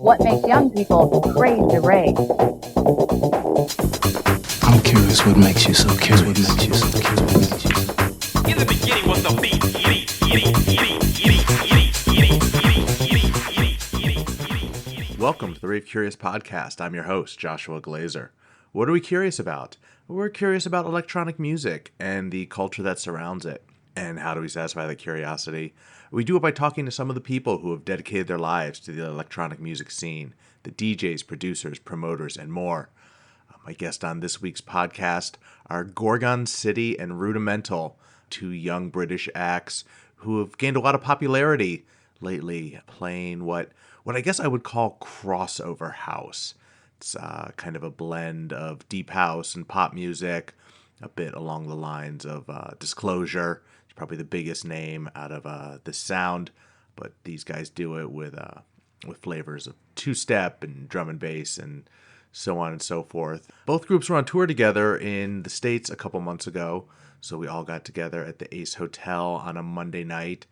What makes young people crazy rave? I'm curious what makes you so curious. In the beginning was the beat. Welcome to the Rave Curious podcast. I'm your host, Joshua Glazer. What are we curious about? We're curious about electronic music and the culture that surrounds it. And how do we satisfy that curiosity? We do it by talking to some of the people who have dedicated their lives to the electronic music scene, the DJs, producers, promoters, and more. My guest on this week's podcast are Gorgon City and Rudimental, two young British acts who have gained a lot of popularity lately, playing what I guess I would call crossover house. It's kind of a blend of deep house and pop music, a bit along the lines of Disclosure. It's probably the biggest name out of this sound, but these guys do it with flavors of two-step and drum and bass and so on and so forth. Both groups were on tour together in the States a couple months ago, so we all got together at the Ace Hotel on a Monday night.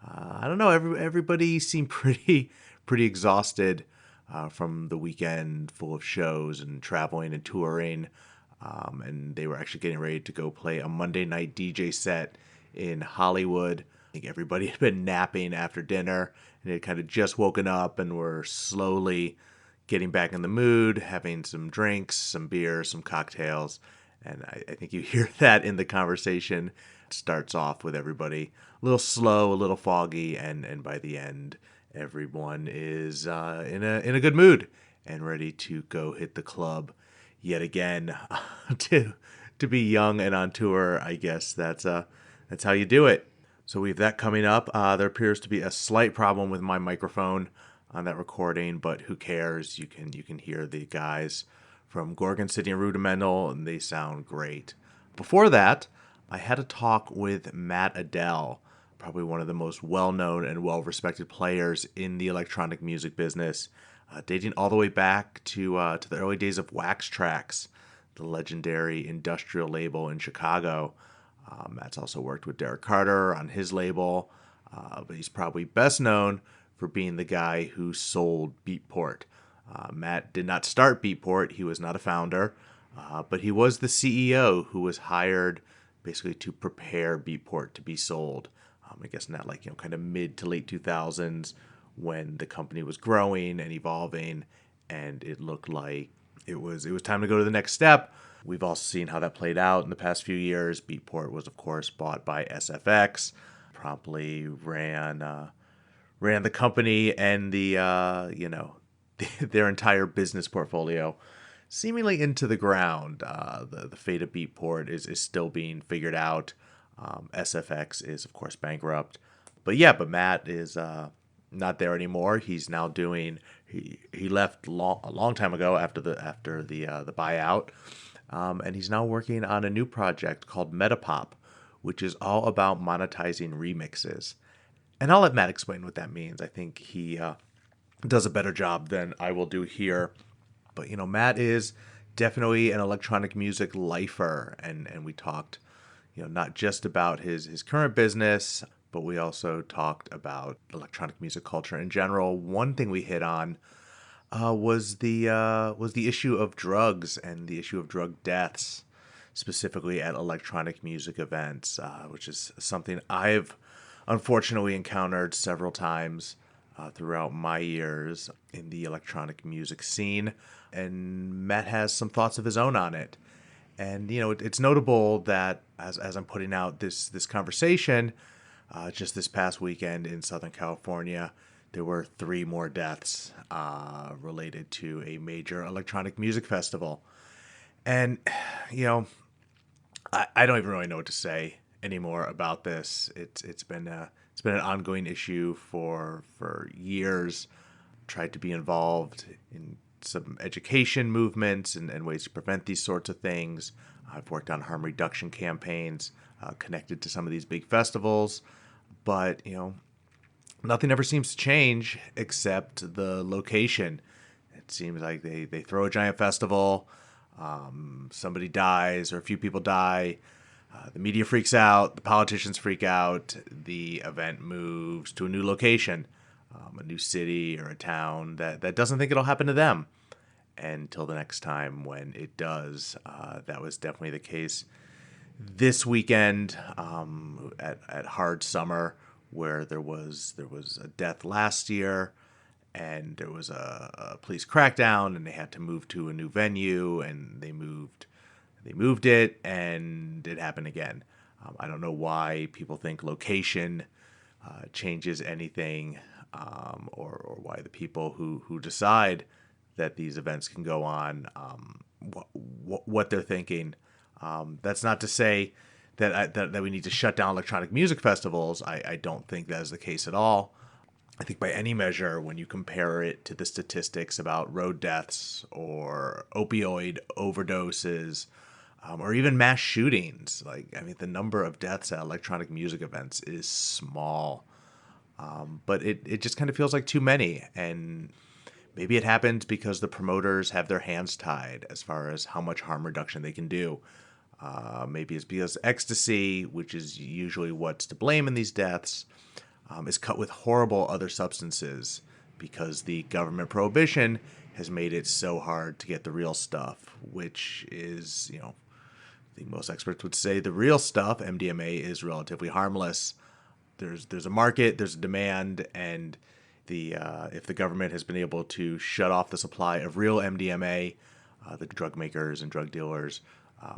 I don't know, everybody seemed pretty exhausted from the weekend full of shows and traveling and touring, and they were actually getting ready to go play a Monday night DJ set in Hollywood. I think everybody had been napping after dinner and had kind of just woken up and were slowly getting back in the mood, having some drinks, some beer, some cocktails. And I think you hear that in the conversation. It starts off with everybody a little slow, a little foggy, and by the end, everyone is in a good mood and ready to go hit the club yet again. To be young and on tour, I guess that's how you do it. So we have that coming up. There appears to be a slight problem with my microphone on that recording, but who cares? You can hear the guys from Gorgon City and Rudimental, and they sound great. Before that, I had a talk with Matt Adell, probably one of the most well-known and well-respected players in the electronic music business, dating all the way back to the early days of Wax Trax, the legendary industrial label in Chicago. Matt's also worked with Derek Carter on his label, but he's probably best known for being the guy who sold Beatport. Matt did not start Beatport. He was not a founder, but he was the CEO who was hired basically to prepare Beatport to be sold. I guess in that kind of mid to late 2000s when the company was growing and evolving, and it looked like it was time to go to the next step. We've also seen how that played out in the past few years. Beatport was, of course, bought by SFX, promptly ran the company and their entire business portfolio seemingly into the ground. The fate of Beatport is still being figured out. SFX is, of course, bankrupt. But Matt is not there anymore. He's now doing. He left a long time ago after the buyout, and he's now working on a new project called Metapop, which is all about monetizing remixes. And I'll let Matt explain what that means. I think he does a better job than I will do here. But Matt is definitely an electronic music lifer, and we talked. Not just about his current business, but we also talked about electronic music culture in general. One thing we hit on was the issue of drugs and the issue of drug deaths, specifically at electronic music events, which is something I've unfortunately encountered several times throughout my years in the electronic music scene. And Matt has some thoughts of his own on it. And, it's notable that as I'm putting out this conversation, just this past weekend in Southern California, there were 3 more deaths related to a major electronic music festival. And, I don't even really know what to say anymore about this. It's been an ongoing issue for years. Tried to be involved in some education movements and ways to prevent these sorts of things. I've worked on harm reduction campaigns connected to some of these big festivals, but nothing ever seems to change except the location. It seems like they throw a giant festival, somebody dies or a few people die, the media freaks out, the politicians freak out, the event moves to a new location. a new city or a town that doesn't think it'll happen to them until the next time when it does. That was definitely the case this weekend at Hard Summer, where there was a death last year, and there was a police crackdown, and they had to move to a new venue, and they moved it, and it happened again. I don't know why people think location changes anything, or why the people who decide that these events can go on, what they're thinking. That's not to say that we need to shut down electronic music festivals. I don't think that is the case at all. I think by any measure, when you compare it to the statistics about road deaths or opioid overdoses, or even mass shootings, the number of deaths at electronic music events is small. But it just kind of feels like too many. And maybe it happens because the promoters have their hands tied as far as how much harm reduction they can do. Maybe it's because ecstasy, which is usually what's to blame in these deaths, is cut with horrible other substances because the government prohibition has made it so hard to get the real stuff, which is, I think most experts would say the real stuff, MDMA, is relatively harmless. There's a market, there's a demand, and if the government has been able to shut off the supply of real MDMA, the drug makers and drug dealers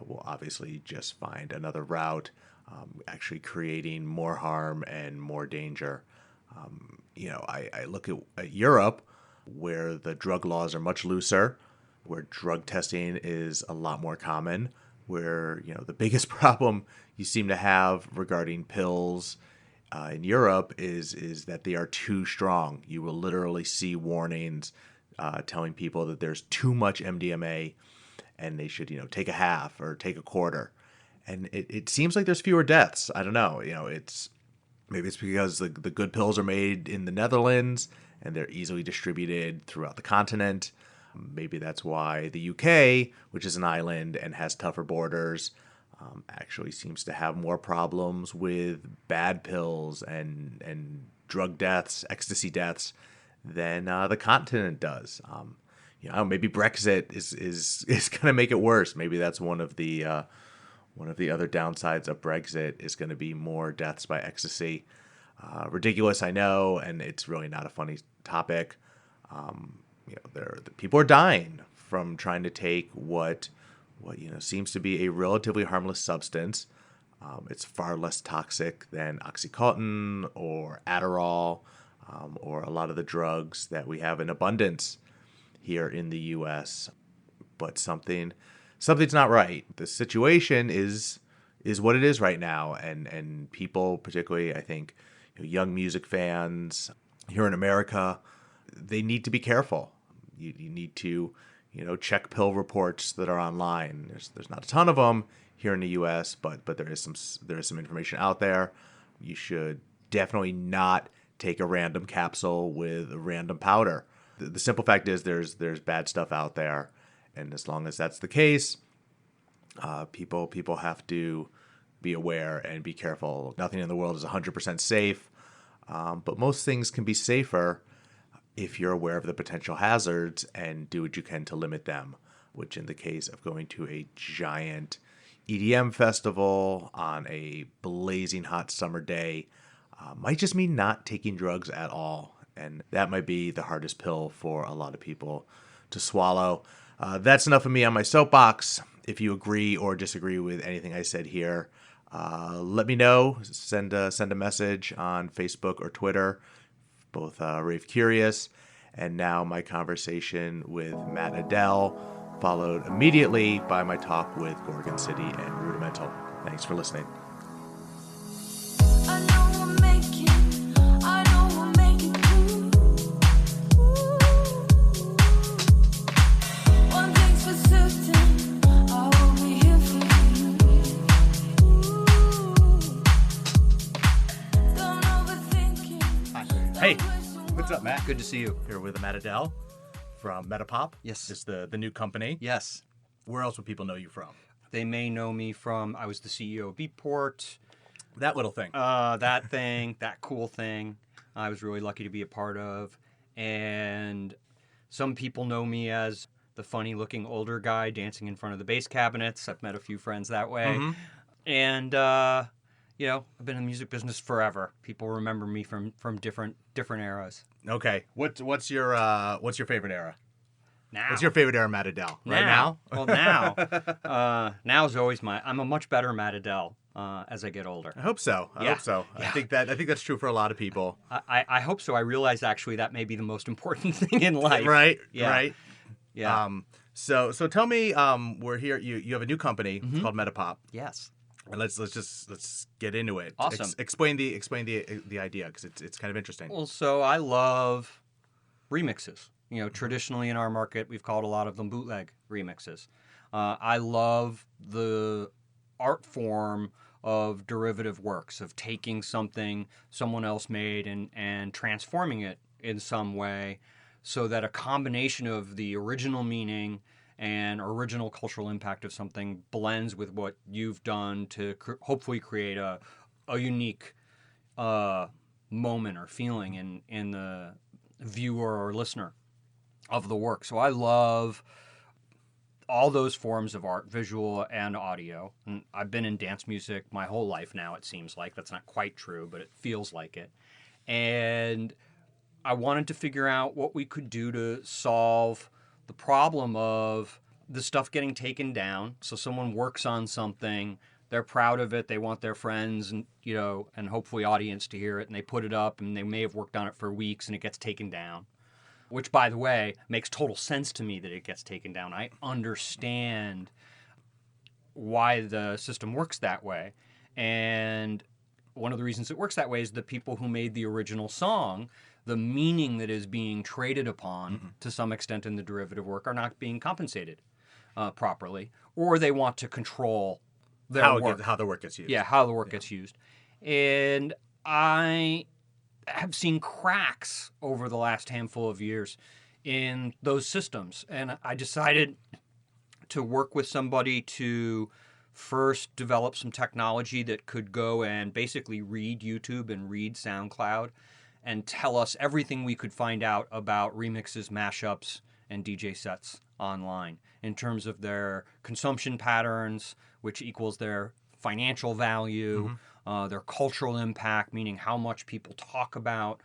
will obviously just find another route, actually creating more harm and more danger. I look at Europe, where the drug laws are much looser, where drug testing is a lot more common, where the biggest problem you seem to have regarding pills in Europe is that they are too strong. You will literally see warnings telling people that there's too much MDMA and they should, take a half or take a quarter. And it seems like there's fewer deaths. I don't know. Maybe it's because the good pills are made in the Netherlands and they're easily distributed throughout the continent. Maybe that's why the UK, which is an island and has tougher borders, actually seems to have more problems with bad pills and drug deaths, ecstasy deaths, than the continent does. Maybe Brexit is going to make it worse. Maybe that's one of the other downsides of Brexit is going to be more deaths by ecstasy. Ridiculous, I know, and it's really not a funny topic. The people are dying from trying to take what seems to be a relatively harmless substance. It's far less toxic than OxyContin or Adderall, or a lot of the drugs that we have in abundance here in the U.S. But something's not right. The situation is what it is right now, and people, particularly I think young music fans here in America, they need to be careful. You need to check pill reports that are online. There's not a ton of them here in the U.S., but there is some information out there. You should definitely not take a random capsule with a random powder. The simple fact is there's bad stuff out there, and as long as that's the case, people have to be aware and be careful. Nothing in the world is 100% safe, but most things can be safer if you're aware of the potential hazards and do what you can to limit them, which in the case of going to a giant EDM festival on a blazing hot summer day might just mean not taking drugs at all. And that might be the hardest pill for a lot of people to swallow. That's enough of me on my soapbox. If you agree or disagree with anything I said here, let me know. Send a message on Facebook or Twitter, both Rave Curious. And now my conversation with Matt Adell, followed immediately by my talk with Gorgon City and Rudimental. Thanks for listening. Hey, what's up, Matt? Good to see you. Here with Matt Adell from Metapop. Yes. It's the new company. Yes. Where else would people know you from? They may know me from, I was the CEO of Beatport. That little thing. That thing, that cool thing, I was really lucky to be a part of. And some people know me as the funny-looking older guy dancing in front of the bass cabinets. I've met a few friends that way. And, you know, I've been in the music business forever. People remember me from different eras. Okay. What's your favorite era? Now. What's your favorite era, Matt Adell? Right now? Well, now. Now is always I'm a much better Matt Adell as I get older. I hope so. I hope so. Yeah. I think that's true for a lot of people. I hope so. I realize actually that may be the most important thing in life. Right. Yeah. Right. Yeah. So tell me, we're here. You have a new company. It's called Metapop. Yes. And let's get into it. Awesome. Explain the idea, because it's kind of interesting. Well, so I love remixes. You know, traditionally in our market, we've called a lot of them bootleg remixes. I love the art form of derivative works, of taking something someone else made and transforming it in some way so that a combination of the original meaning and original cultural impact of something blends with what you've done to hopefully create a unique moment or feeling in the viewer or listener of the work. So I love all those forms of art, visual and audio. And I've been in dance music my whole life now, it seems like. That's not quite true, but it feels like it. And I wanted to figure out what we could do to solve the problem of the stuff getting taken down. So someone works on something, they're proud of it, they want their friends and, you know, and hopefully audience to hear it, and they put it up and they may have worked on it for weeks and it gets taken down. Which, by the way, makes total sense to me that it gets taken down. I understand why the system works that way. And one of the reasons it works that way is the people who made the original song, the meaning that is being traded upon to some extent in the derivative work, are not being compensated properly. Or they want to control their work. How the work gets used. Yeah, how the work gets used. And I have seen cracks over the last handful of years in those systems. And I decided to work with somebody to first develop some technology that could go and basically read YouTube and read SoundCloud and tell us everything we could find out about remixes, mashups, and DJ sets online in terms of their consumption patterns, which equals their financial value, their cultural impact, meaning how much people talk about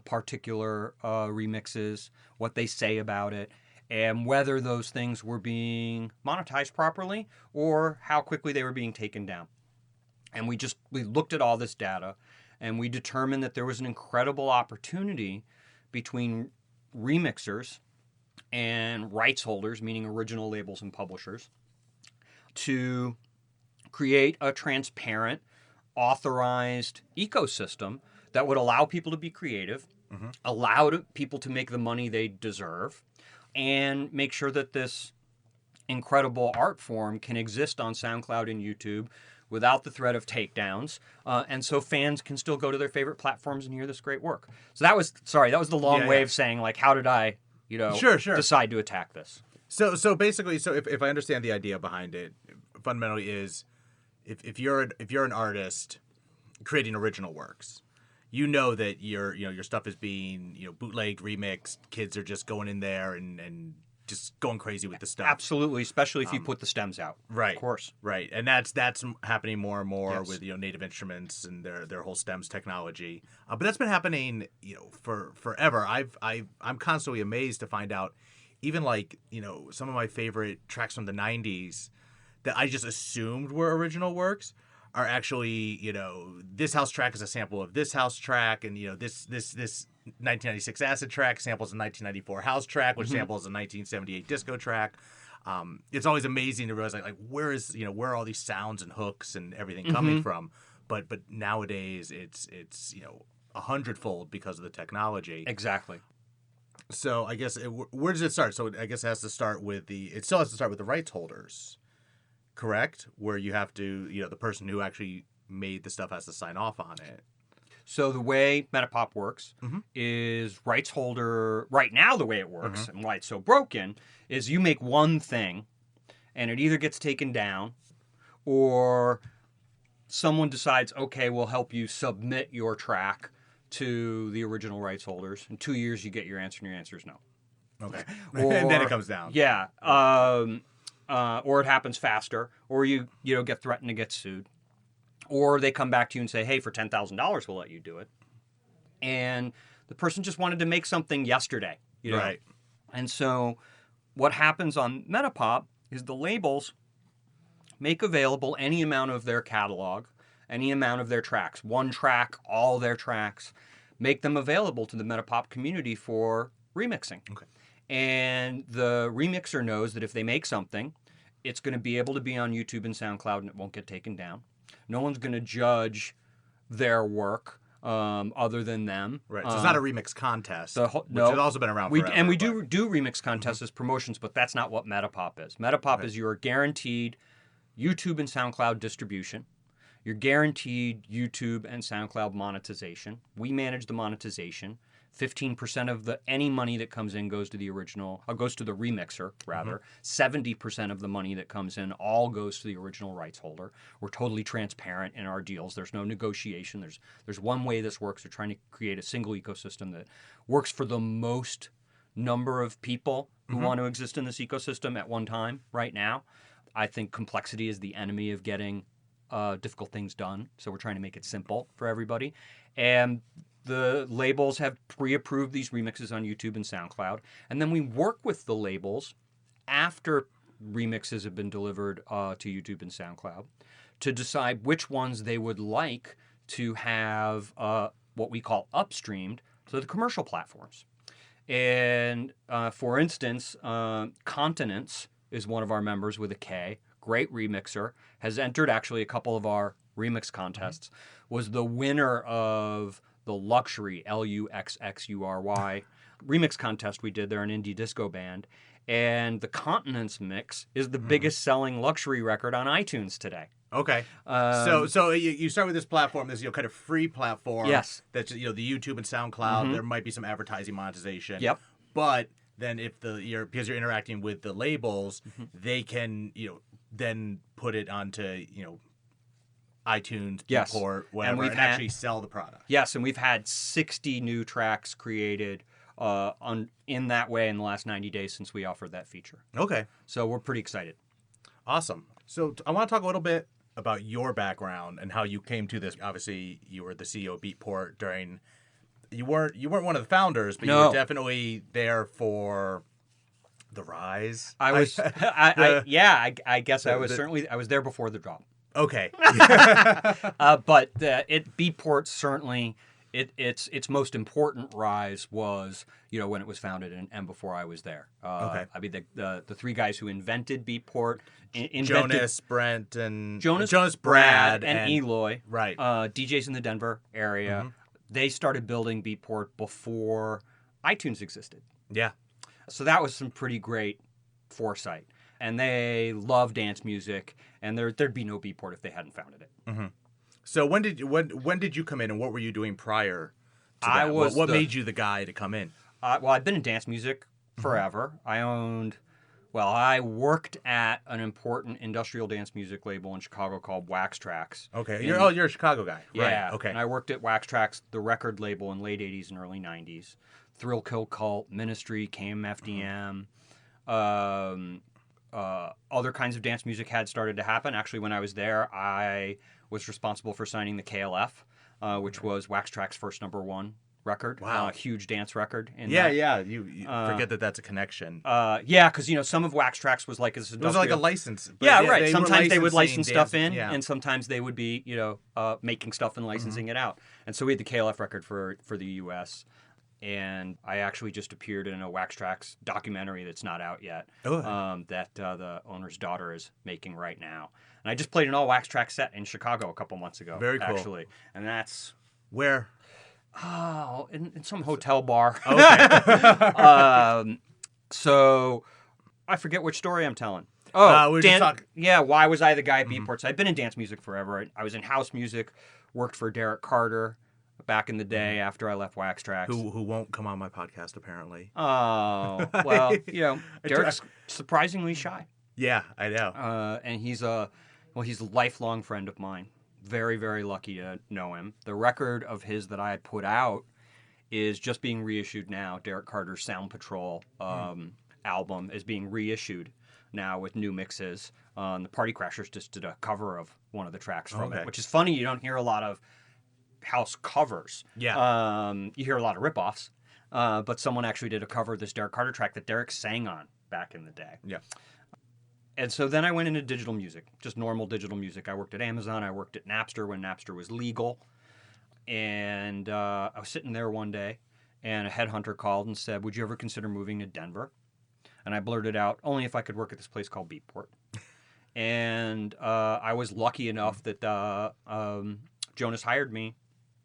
particular remixes, what they say about it, and whether those things were being monetized properly or how quickly they were being taken down. And we looked at all this data, and we determined that there was an incredible opportunity between remixers and rights holders, meaning original labels and publishers, to create a transparent, authorized ecosystem that would allow people to be creative, allow people to make the money they deserve, and make sure that this incredible art form can exist on SoundCloud and YouTube without the threat of takedowns, and so fans can still go to their favorite platforms and hear this great work. So that was the long way of saying, like, how did I, Sure. decide to attack this? So basically, if I understand the idea behind it, fundamentally is if you're an artist creating original works, you know that your stuff is being bootlegged, remixed. Kids are just going in there and just going crazy with the stuff. Absolutely, especially if you put the stems out. Right. Of course. Right. And that's happening more and more Yes. with native instruments and their whole stems technology. But that's been happening for forever. I'm constantly amazed to find out even some of my favorite tracks from the 90s that I just assumed were original works are actually, this house track is a sample of this house track, and this 1996 acid track samples a 1994 house track, which samples a 1978 disco track. It's always amazing to realize like where are all these sounds and hooks and everything coming from? But nowadays it's 100-fold because of the technology. Exactly. So I guess where does it start? So I guess it still has to start with the rights holders, correct? Where you have to, the person who actually made the stuff has to sign off on it. So the way Metapop works is rights holder, right now the way it works and why it's so broken is you make one thing and it either gets taken down or someone decides, okay, we'll help you submit your track to the original rights holders. In 2 years, you get your answer, and your answer is no. Okay. Or, And then it comes down. Yeah. Or it happens faster, or you get threatened to get sued. Or they come back to you and say, hey, for $10,000, we'll let you do it. And the person just wanted to make something yesterday. Right. And so what happens on Metapop is the labels make available any amount of their catalog, any amount of their tracks, one track, all their tracks, make them available to the Metapop community for remixing. Okay. And the remixer knows that if they make something, it's going to be able to be on YouTube and SoundCloud and it won't get taken down. No one's going to judge their work other than them. Right. So it's not a remix contest, which no, has also been around forever. And we do remix contests as promotions, but that's not what Metapop is. Metapop is your guaranteed YouTube and SoundCloud distribution. You're guaranteed YouTube and SoundCloud monetization. We manage the monetization. 15% of any money that comes in goes to the goes to the remixer, rather. 70% of the money that comes in all goes to the original rights holder. We're totally transparent in our deals. There's no negotiation. There's one way this works. We're trying to create a single ecosystem that works for the most number of people who want to exist in this ecosystem at one time right now. I think complexity is the enemy of getting difficult things done. So we're trying to make it simple for everybody. And the labels have pre-approved these remixes on YouTube and SoundCloud. And then we work with the labels after remixes have been delivered to YouTube and SoundCloud to decide which ones they would like to have what we call upstreamed to the commercial platforms. And for instance, Continents is one of our members with a K, great remixer, has entered actually a couple of our remix contests, was the winner of the Luxury, Luxxury, remix contest we did. They're an indie disco band. And the Continents mix is the biggest selling luxury record on iTunes today. Okay. So you start with this platform, this kind of free platform. Yes. That's the YouTube and SoundCloud. There might be some advertising monetization. Yep. But then if because you're interacting with the labels, they can then put it onto iTunes, Beatport, whatever, and actually sell the product. Yes, and we've had 60 new tracks created in that way in the last 90 days since we offered that feature. Okay. So we're pretty excited. Awesome. So I want to talk a little bit about your background and how you came to this. Obviously, you were the CEO of Beatport during. You weren't one of the founders, but you were definitely there for the rise. I was. I guess I was certainly. I was there before the drop. Okay. But Beatport certainly its most important rise was when it was founded and before I was there. Okay. I mean the three guys who invented Beatport, Jonas, Brent, and Jonas, Brad, and Eloy, right? DJs in the Denver area. They started building Beatport before iTunes existed. Yeah. So that was some pretty great foresight. And they love dance music, and there'd be no Beatport if they hadn't founded it. So when did you come in, and what were you doing prior to that? What made you the guy to come in? Well, I've been in dance music forever. I worked at an important industrial dance music label in Chicago called Wax Trax. Okay, you're a Chicago guy. Yeah. Right. Okay. And I worked at Wax Trax, the record label, in late 80s and early 90s. Thrill Kill Cult, Ministry, KMFDM. Other kinds of dance music had started to happen. Actually, when I was there, I was responsible for signing the KLF, which was Wax Trax's first #1 record. Wow. Huge dance record. Yeah. You forget that that's a connection. Because some of Wax Trax was like this it was like a license. Right. Sometimes they would license stuff in, and sometimes they would be making stuff and licensing it out. And so we had the KLF record for the U.S. And I actually just appeared in a Wax Trax documentary that's not out yet, that the owner's daughter is making right now. And I just played an all Wax Trax set in Chicago a couple months ago. Very cool. Actually. And that's... Where? Oh, in some hotel bar. Okay. So I forget which story I'm telling. Yeah, why was I the guy at Beatport? So I've been in dance music forever. I was in house music, worked for Derek Carter back in the day after I left Wax Trax. Who won't come on my podcast, apparently. Oh, well, Derek's surprisingly shy. Yeah, I know. And he's a lifelong friend of mine. very, very lucky to know him. The record of his that I had put out is just being reissued now. Derek Carter's Sound Patrol album is being reissued now with new mixes. The Party Crashers just did a cover of one of the tracks from it, which is funny. You don't hear a lot of house covers. Yeah. You hear a lot of ripoffs, but someone actually did a cover of this Derek Carter track that Derek sang on back in the day. Yeah. And so then I went into digital music, just normal digital music. I worked at Amazon. I worked at Napster when Napster was legal. And I was sitting there one day, and a headhunter called and said, "Would you ever consider moving to Denver?" And I blurted out, "Only if I could work at this place called Beatport." And I was lucky enough that Jonas hired me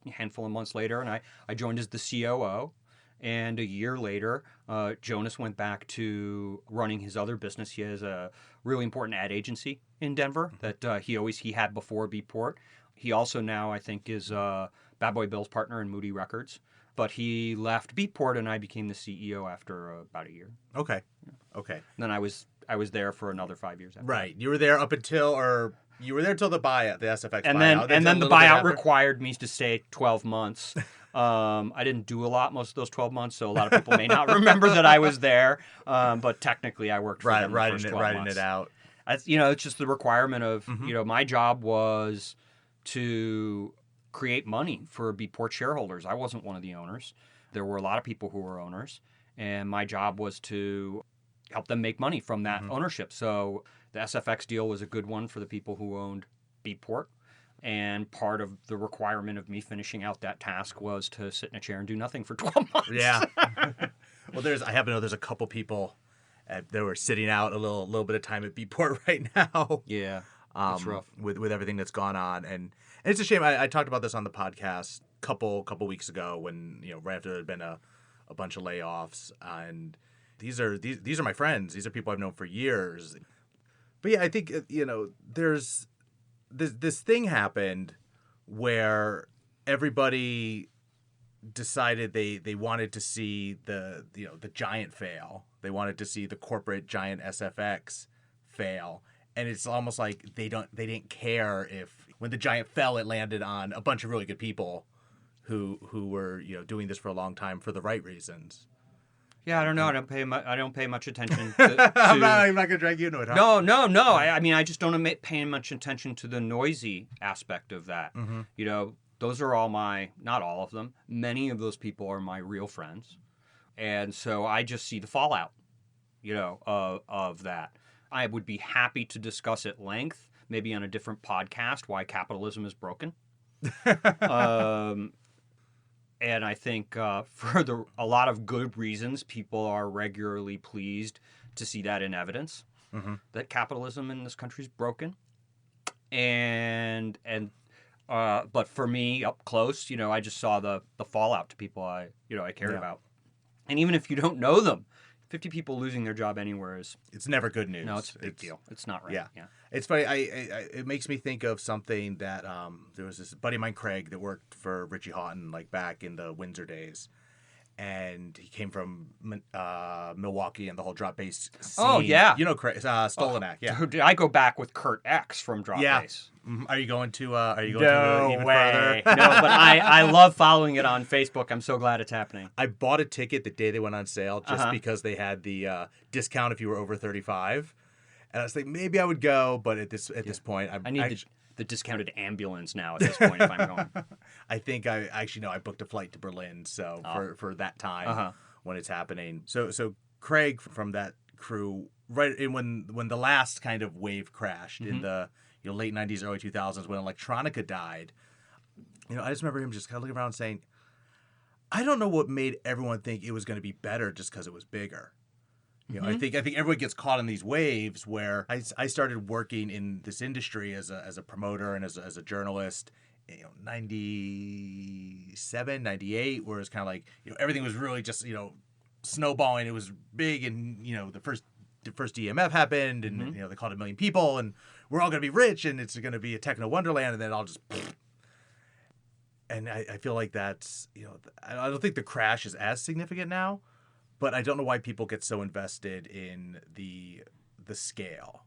a handful of months later, and I joined as the COO. And a year later, Jonas went back to running his other business. He has a really important ad agency in Denver that he had before Beatport. He also now, I think, is Bad Boy Bill's partner in Moody Records. But he left Beatport, and I became the CEO after about a year. Okay. Okay. And then I was there for another 5 years after. Right. You were there up until, or you were there till the buyout, the SFX and buyout. Then the buyout required me to stay 12 months. I didn't do a lot most of those 12 months, so a lot of people may not remember that I was there. But technically, I worked for them the first 12 writing months. it out. It's just the requirement of, my job was to create money for Beatport shareholders. I wasn't one of the owners. There were a lot of people who were owners, and my job was to help them make money from that ownership. So the SFX deal was a good one for the people who owned Beatport. And part of the requirement of me finishing out that task was to sit in a chair and do nothing for 12 months. Yeah. Well, I happen to know there's a couple people that were sitting out a little bit of time at Beatport right now. Yeah, that's rough. With everything that's gone on, and it's a shame. I talked about this on the podcast a couple weeks ago when right after there had been a bunch of layoffs, and these are my friends. These are people I've known for years. But yeah, I think there's this thing happened where everybody decided they wanted to see the giant fail. They wanted to see the corporate giant SFX fail, and it's almost like they didn't care if when the giant fell, it landed on a bunch of really good people who were doing this for a long time for the right reasons. Yeah, I don't know. I don't pay much attention to I'm not going to drag you into it, huh? No. I just don't pay much attention to the noisy aspect of that. Those are all not all of them. Many of those people are my real friends. And so I just see the fallout, of that. I would be happy to discuss at length, maybe on a different podcast, why capitalism is broken. And I think for a lot of good reasons, people are regularly pleased to see that in evidence, that capitalism in this country is broken. But for me, up close, I just saw the fallout to people I cared about. And even if you don't know them, 50 people losing their job anywhere it's never good news. No, it's a big deal. It's not right. Yeah. It's funny. It makes me think of something that there was this buddy of mine, Craig, that worked for Richie Houghton back in the Windsor days, and he came from Milwaukee and the whole drop bass scene. Oh yeah, Craig, Stolanak. Yeah, dude, I go back with Kurt X from drop bass. Are you going to? No even way. further? No, but I love following it on Facebook. I'm so glad it's happening. I bought a ticket the day they went on sale just because they had the discount if you were over 35. And I was like, maybe I would go, but at this point, I need the discounted ambulance now at this point if I'm going. I think I booked a flight to Berlin, so for that time when it's happening. So Craig from that crew, right in when the last kind of wave crashed in the late 90s, early 2000s when electronica died, I just remember him just kind of looking around saying, I don't know what made everyone think it was going to be better just because it was bigger. I think everyone gets caught in these waves where I started working in this industry as a promoter and as a journalist, 97, 98, where it's kind of like, everything was really just, snowballing. It was big, and, the first EMF happened, and, they called 1 million people, and we're all going to be rich, and it's going to be a techno wonderland, and then I'll just... And I feel like that's, I don't think the crash is as significant now, but I don't know why people get so invested in the scale.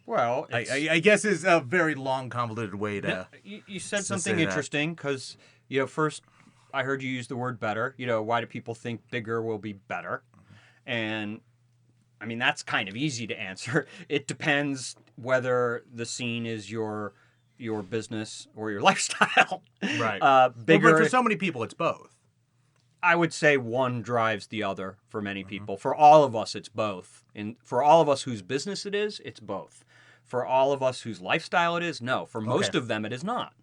Well, I guess is a very long, convoluted way to. You said to something say that. interesting because, first I heard you use the word better. Why do people think bigger will be better? And I mean, that's kind of easy to answer. It depends whether the scene is your business or your lifestyle. Right. Bigger. But for so many people, it's both. I would say one drives the other for many people. For all of us, it's both. And for all of us whose business it is, it's both. For all of us whose lifestyle it is, no. For most of them, it is not.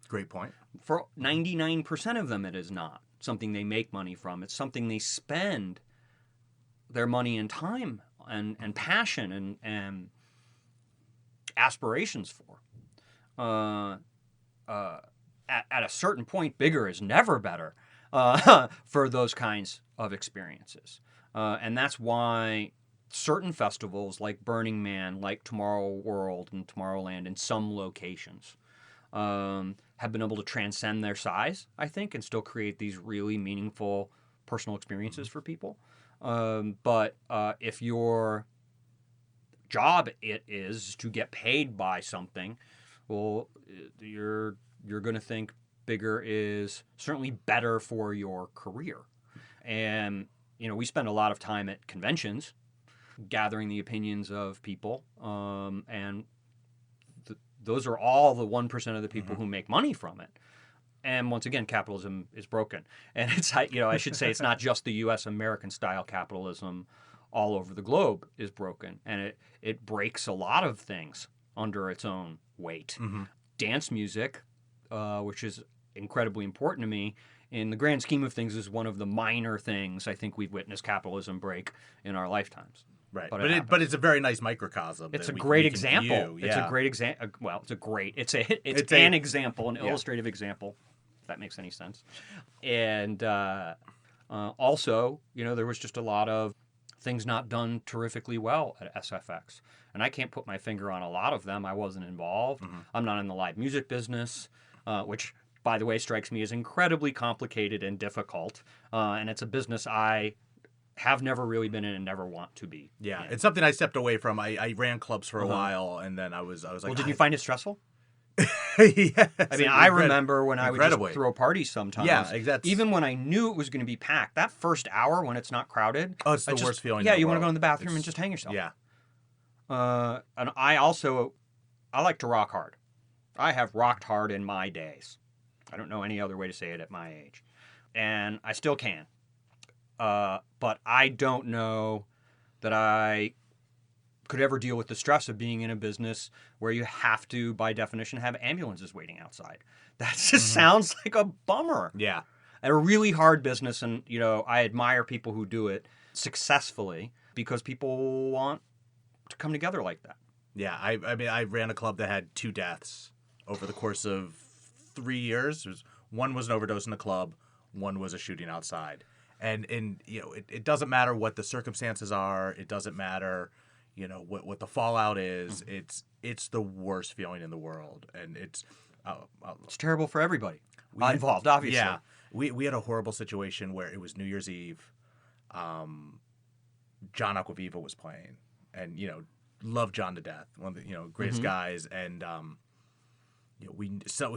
Great point. For 99% of them, it is not something they make money from. It's something they spend their money and time and passion and aspirations for. At a certain point, bigger is never better for those kinds of experiences. And that's why certain festivals like Burning Man, like Tomorrow World and Tomorrowland in some locations have been able to transcend their size, I think, and still create these really meaningful personal experiences for people. But if your job it is to get paid by something, well, you're going to think bigger is certainly better for your career. And, we spend a lot of time at conventions gathering the opinions of people. And those are all the 1% of the people who make money from it. And once again, capitalism is broken. And it's, I should say it's not just the U.S. American style capitalism. All over the globe is broken. And it breaks a lot of things under its own weight. Dance music, which is incredibly important to me, in the grand scheme of things, is one of the minor things I think we've witnessed capitalism break in our lifetimes. Right, But but it's a very nice microcosm. it's that a we great can example. view. It's a Yeah. great example. Well, it's It's an a- example, an illustrative example, if that makes any sense. And also, there was just a lot of things not done terrifically well at SFX. And I can't put my finger on a lot of them. I wasn't involved. I'm not in the live music business, which, by the way, strikes me as incredibly complicated and difficult. And it's a business I have never really been in and never want to be. Yeah, in. it's something I stepped away from. I ran clubs for a while, and then I was like, Well, did you find it stressful? Yes, I mean, I remember when I would incredibly. just throw parties sometimes. Yeah, exactly. Even when I knew it was going to be packed, that first hour when it's not crowded. Oh, it's the I just- worst feeling. Yeah, in the you want to world. go in the bathroom and It's- just hang yourself. Yeah, And I like to rock hard. I have rocked hard in my days. I don't know any other way to say it at my age. And I still can. But I don't know that I could ever deal with the stress of being in a business where you have to, by definition, have ambulances waiting outside. That just sounds like a bummer. yeah. A really hard business, and I admire people who do it successfully because people want to come together like that. Yeah, I mean, I ran a club that had 2 deaths over the course of 3 years. One was an overdose in the club, one was a shooting outside. And it doesn't matter what the circumstances are. It doesn't matter, what the fallout is. It's the worst feeling in the world, and it's terrible for everybody involved, obviously. Yeah, we had a horrible situation where it was New Year's Eve. John Acquaviva was playing, and love John to death, one of the greatest guys, and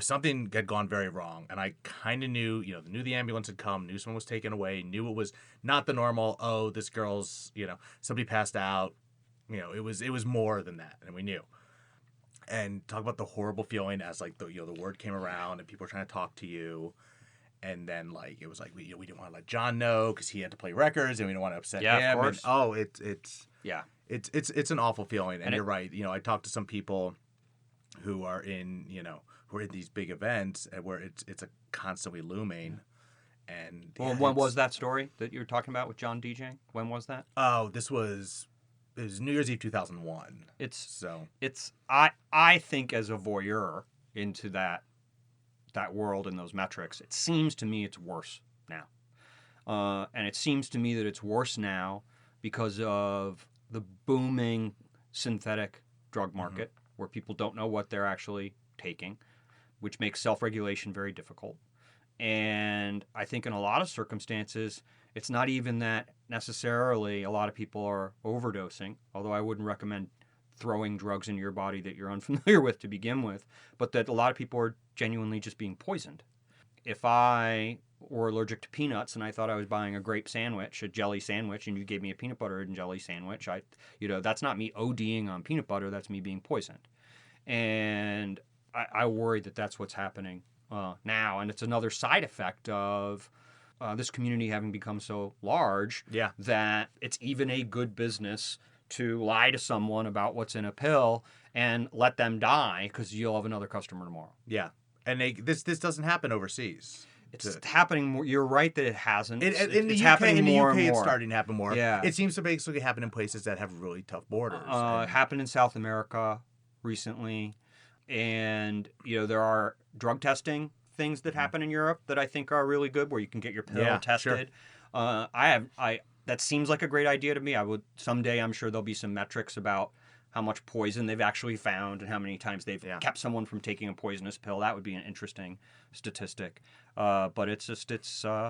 something had gone very wrong, and I kind of knew the ambulance had come, knew someone was taken away, knew it was not the normal. Oh, this girl's somebody passed out. It was more than that, and we knew. And talk about the horrible feeling as like the word came around and people were trying to talk to you. And then, it was like we didn't want to let John know because he had to play records, and we didn't want to upset him. of course. And, it's an awful feeling. And you're right. I talked to some people who are in these big events and where it's a constantly looming. And Well, when was that story that you were talking about with John DJing? When was that? Oh, it was New Year's Eve 2001. It's I think as a voyeur into that world and those metrics, it seems to me it's worse now. And it seems to me that it's worse now because of the booming synthetic drug market where people don't know what they're actually taking, which makes self-regulation very difficult. And I think in a lot of circumstances, it's not even that necessarily a lot of people are overdosing, although I wouldn't recommend throwing drugs into your body that you're unfamiliar with to begin with, but that a lot of people are genuinely just being poisoned. If I were allergic to peanuts and I thought I was buying a grape sandwich, a jelly sandwich, and you gave me a peanut butter and jelly sandwich, that's not me ODing on peanut butter, that's me being poisoned. And I worry that that's what's happening now, and it's another side effect of this community having become so large that it's even a good business to lie to someone about what's in a pill and let them die because you'll have another customer tomorrow. Yeah. And this doesn't happen overseas. It's happening more. You're right that it hasn't. In the UK, it's starting to happen more. Yeah. It seems to basically happen in places that have really tough borders. It happened in South America recently. And, there are drug testing things that happen in Europe that I think are really good, where you can get your pill tested. Sure. That seems like a great idea to me. Someday I'm sure there'll be some metrics about how much poison they've actually found and how many times they've kept someone from taking a poisonous pill. That would be an interesting statistic. But it's a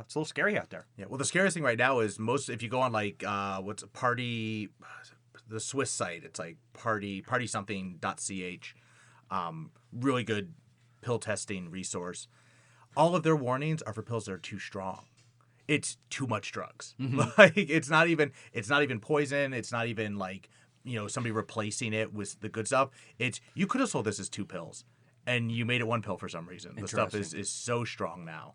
little scary out there. Yeah. Well, the scariest thing right now is if you go on the Swiss site, it's like partysomething.ch. Really good pill testing resource. All of their warnings are for pills that are too strong. It's too much drugs. Mm-hmm. Like it's not even poison. It's not even like, somebody replacing it with the good stuff. It's, you could have sold this as 2 pills and you made it 1 pill for some reason. The stuff is so strong now,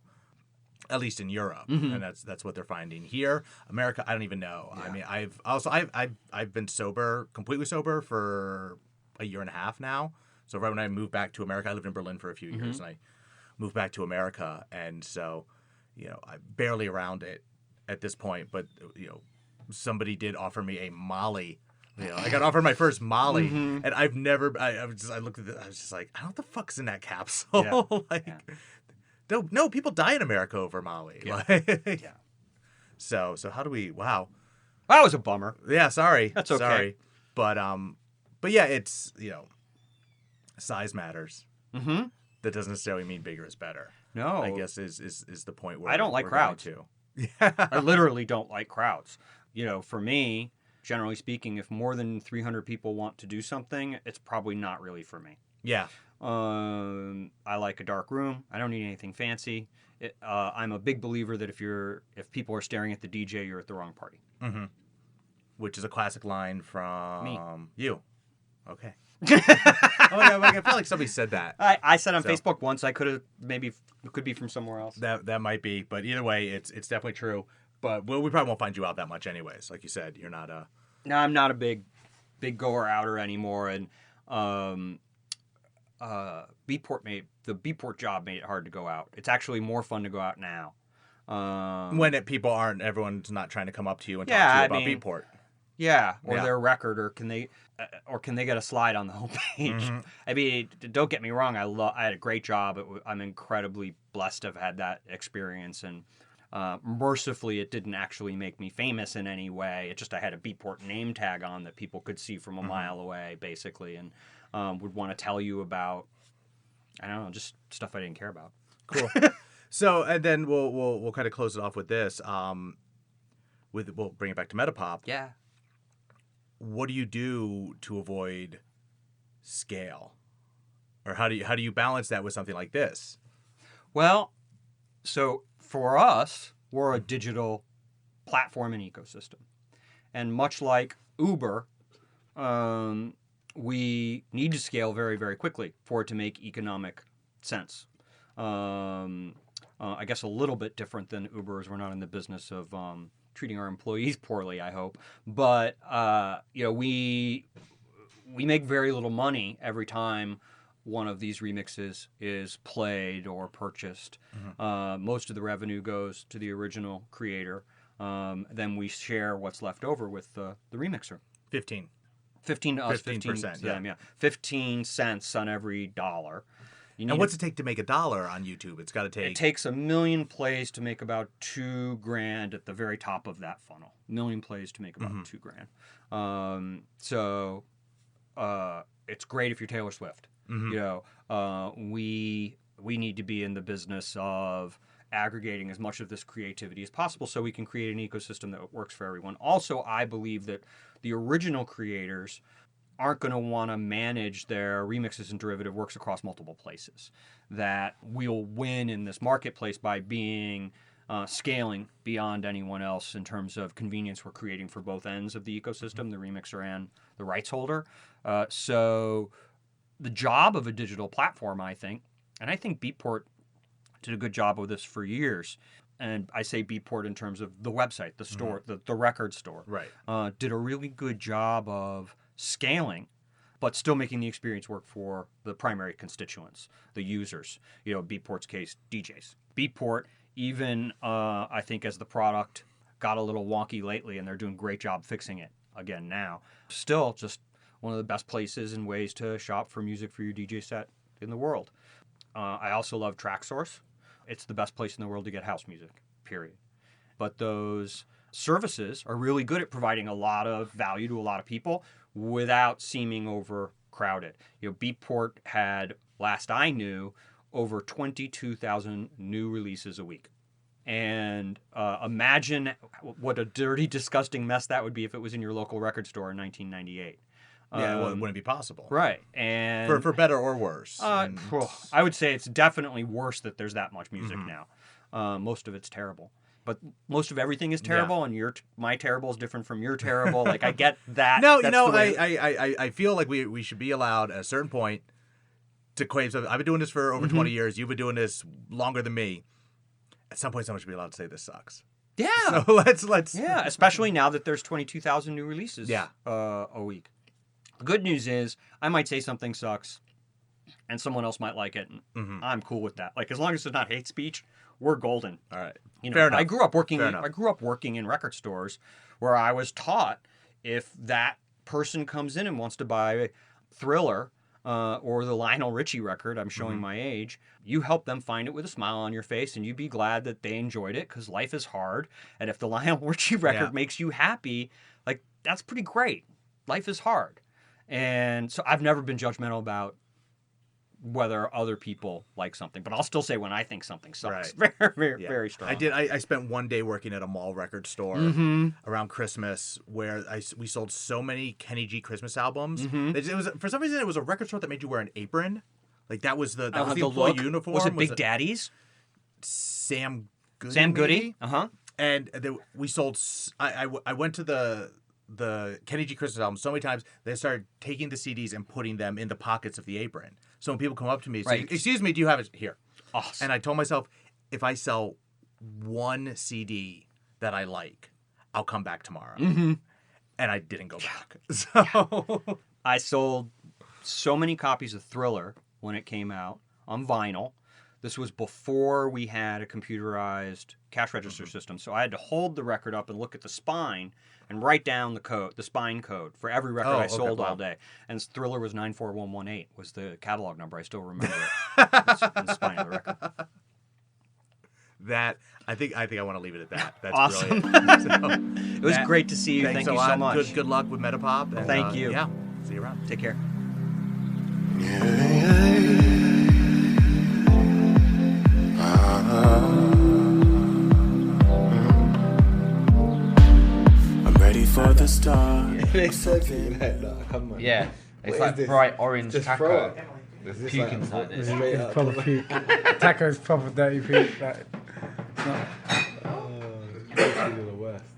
at least in Europe. Mm-hmm. And that's what they're finding here. America, I don't even know. Yeah. I mean, I've been completely sober for a year and a half now. So right when I moved back to America, I lived in Berlin for a few years, and I moved back to America. And so, I'm barely around it at this point. But, somebody did offer me a Molly. I got offered my first Molly, and I've never. I looked at it. I was just like, I don't know what the fuck's in that capsule. No, people die in America over Molly. Yeah. So how do we? Wow. That was a bummer. Yeah. Sorry. That's okay. Sorry. But yeah, it's size matters. Mm-hmm. That doesn't necessarily mean bigger is better. No. I guess is the point where I don't like crowds. Yeah. I literally don't like crowds. For me, generally speaking, if more than 300 people want to do something, it's probably not really for me. Yeah. I like a dark room. I don't need anything fancy. I'm a big believer that if people are staring at the DJ, you're at the wrong party. Mm-hmm. Which is a classic line from me. You. Okay. Oh yeah, I feel like somebody said that. I said on Facebook once. I could have it could be from somewhere else. That might be, but either way, it's definitely true. But we probably won't find you out that much, anyways. Like you said, you're not a. No, I'm not a big goer outer anymore, and the Beatport job made it hard to go out. It's actually more fun to go out now. When everyone's not trying to come up to you and talk to you about Beatport. Yeah, or their record, or can they get a slide on the homepage? Mm-hmm. I mean, don't get me wrong. I had a great job. I'm incredibly blessed to have had that experience, and mercifully, it didn't actually make me famous in any way. It just I had a Beatport name tag on that people could see from a mile away, basically, and would want to tell you about. I don't know, just stuff I didn't care about. Cool. So, and then we'll kind of close it off with this. We'll bring it back to Metapop. Yeah. What do you do to avoid scale, or how do you balance that with something like this? Well, so for us, we're a digital platform and ecosystem, and much like Uber, we need to scale very, very quickly for it to make economic sense. I guess a little bit different than Uber, as we're not in the business of treating our employees poorly, I hope. But we make very little money every time one of these remixes is played or purchased. Mm-hmm. Most of the revenue goes to the original creator. Then we share what's left over with the remixer. 15 to us, 15% to them, yeah. 15 cents on every dollar. And what's it take to make $1 on YouTube? It's got to take... It takes 1 million plays to make about $2,000 at the very top of that funnel. 1 million plays to make about $2,000. So it's great if you're Taylor Swift. Mm-hmm. We need to be in the business of aggregating as much of this creativity as possible so we can create an ecosystem that works for everyone. Also, I believe that the original creators aren't going to want to manage their remixes and derivative works across multiple places. That we'll win in this marketplace by being scaling beyond anyone else in terms of convenience we're creating for both ends of the ecosystem, the remixer and the rights holder. So the job of a digital platform, I think, and I think Beatport did a good job of this for years. And I say Beatport in terms of the website, the store, the record store. Right. Did a really good job of scaling, but still making the experience work for the primary constituents, the users. Beatport's case, DJs. Beatport, even I think as the product got a little wonky lately, and they're doing a great job fixing it again now, still just one of the best places and ways to shop for music for your DJ set in the world. I also love TrackSource. It's the best place in the world to get house music, period. But those services are really good at providing a lot of value to a lot of people without seeming overcrowded. Beatport had, last I knew, over 22,000 new releases a week. And imagine what a dirty, disgusting mess that would be if it was in your local record store in 1998. Yeah, well, it wouldn't be possible. Right. And for better or worse. I would say it's definitely worse that there's that much music now. Most of it's terrible. But most of everything is terrible, and my terrible is different from your terrible. Like, I get that. No, I feel like we should be allowed at a certain point to claim something. I've been doing this for over 20 years. You've been doing this longer than me. At some point, someone should be allowed to say this sucks. Yeah. So let's. Yeah, especially now that there's 22,000 new releases a week. The good news is I might say something sucks, and someone else might like it, and I'm cool with that. Like, as long as it's not hate speech, we're golden. All right. Fair enough. I grew up working in record stores where I was taught if that person comes in and wants to buy Thriller or the Lionel Richie record, I'm showing my age, you help them find it with a smile on your face, and you be glad that they enjoyed it, because life is hard. And if the Lionel Richie record makes you happy, like, that's pretty great. Life is hard. And so I've never been judgmental about whether other people like something, but I'll still say when I think something sucks. Right. Very strong. I spent one day working at a mall record store around Christmas where we sold so many Kenny G Christmas albums. It was, for some reason, it was a record store that made you wear an apron. Like, that was the employee uniform. Was it Big Daddy's? Sam Goody. Sam Goody. And we sold. I went to the Kenny G Christmas album so many times, they started taking the CDs and putting them in the pockets of the apron. So when people come up to me and say, excuse me, do you have it here? Awesome. And I told myself, if I sell one CD that I like, I'll come back tomorrow. And I didn't go back. So I sold so many copies of Thriller when it came out on vinyl. This was before we had a computerized cash register system. So I had to hold the record up and look at the spine and write down the spine code for every record I sold all day. And Thriller was 94118 was the catalog number. I still remember it. The spine of the record. That I think I want to leave it at that. That's awesome. Brilliant. It was great to see you. Thank you so much. Good luck with Metapop. And, thank you. Yeah. See you around. Take care. I'm ready for the start. Yeah, it's like bright orange taco with puke inside it. It's proper puke. Taco's proper dirty puke. Like,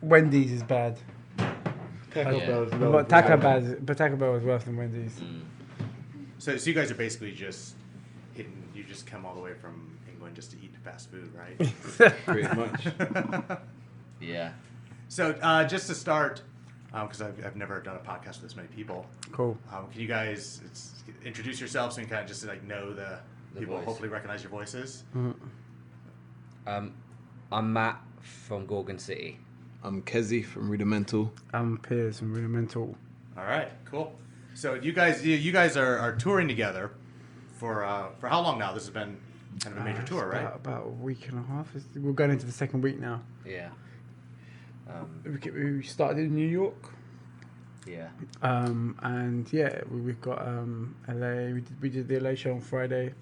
Wendy's is bad. Taco Bell is worse than Wendy's. So you guys are basically just hitting. You just come all the way from England just to eat fast food, right? Pretty much. Yeah. So just to start, because I've never done a podcast with this many people. Cool. Can you guys introduce yourselves so you can kind of just know the people voice. hopefully recognize your voices? I'm Matt from Gorgon City. I'm Kezi from Rudimental. I'm Piers from Rudimental. All right, cool. So you guys are touring together for how long now? This has been kind of a major tour, right? About a week and a half. We're going into the second week now. Yeah. We started in New York. Yeah. And yeah, we've got LA. We did the LA show on Friday.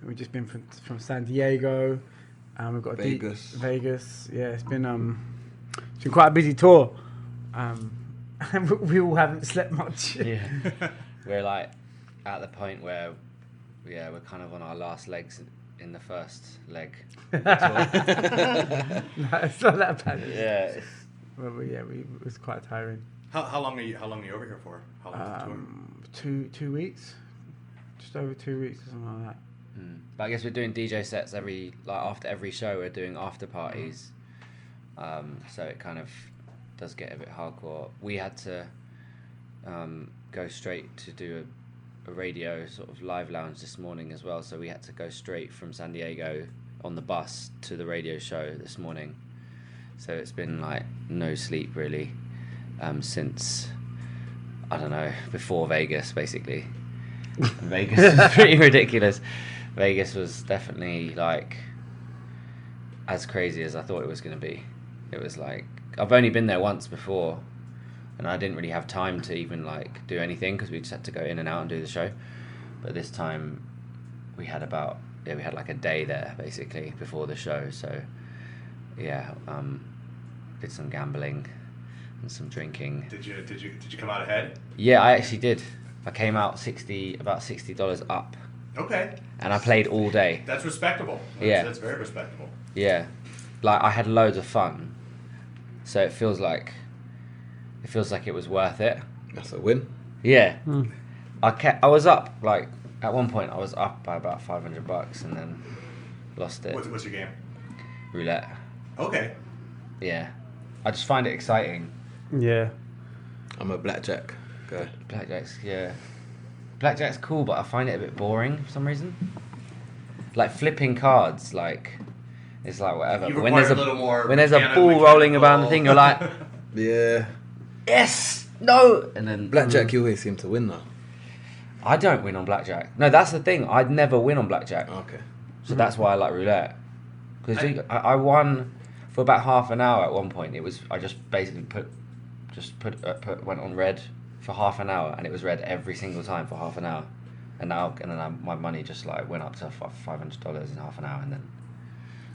We've just been from San Diego. We've got Vegas. Vegas. Yeah, it's been quite a busy tour. and we all haven't slept much. Yeah. We're like at the point where, yeah, we're kind of on our last legs in the first leg. No, it's not that bad. Yeah. Well, yeah, it was quite tiring. How long are you over here for? How long is the tour? 2 weeks, just over 2 weeks or something like that. But I guess we're doing DJ sets after every show. We're doing after parties, so it kind of does get a bit hardcore. We had to go straight to do a radio sort of live lounge this morning as well. So we had to go straight from San Diego on the bus to the radio show this morning. So it's been like no sleep really since, I don't know, before Vegas basically. Vegas is pretty ridiculous. Vegas was definitely like as crazy as I thought it was going to be. It was like, I've only been there once before, and I didn't really have time to even like do anything because we just had to go in and out and do the show. But this time we had like a day there basically before the show. So yeah, did some gambling and some drinking. Did you come out ahead? Yeah, I actually did. I came out about $60 up. Okay. And I played all day. That's respectable. That's very respectable. Yeah, like I had loads of fun, so it feels like it was worth it. That's a win. Yeah, I was up like at one point I was up by about $500 and then lost it. What's your game? Roulette. Okay. Yeah, I just find it exciting. Yeah. I'm a blackjack guy. Blackjack's cool, but I find it a bit boring for some reason. Like flipping cards, like it's like whatever. You But require when there's a ball rolling around the thing, you're like, Yeah. yes, no, and then Blackjack, you always seem to win though. I don't win on blackjack. No, that's the thing. I'd never win on blackjack. Okay. So that's why I like roulette. Because I won for about half an hour at one point. I just basically went on red for half an hour, and it was red every single time for half an hour. And then my money just like went up to $500 in half an hour,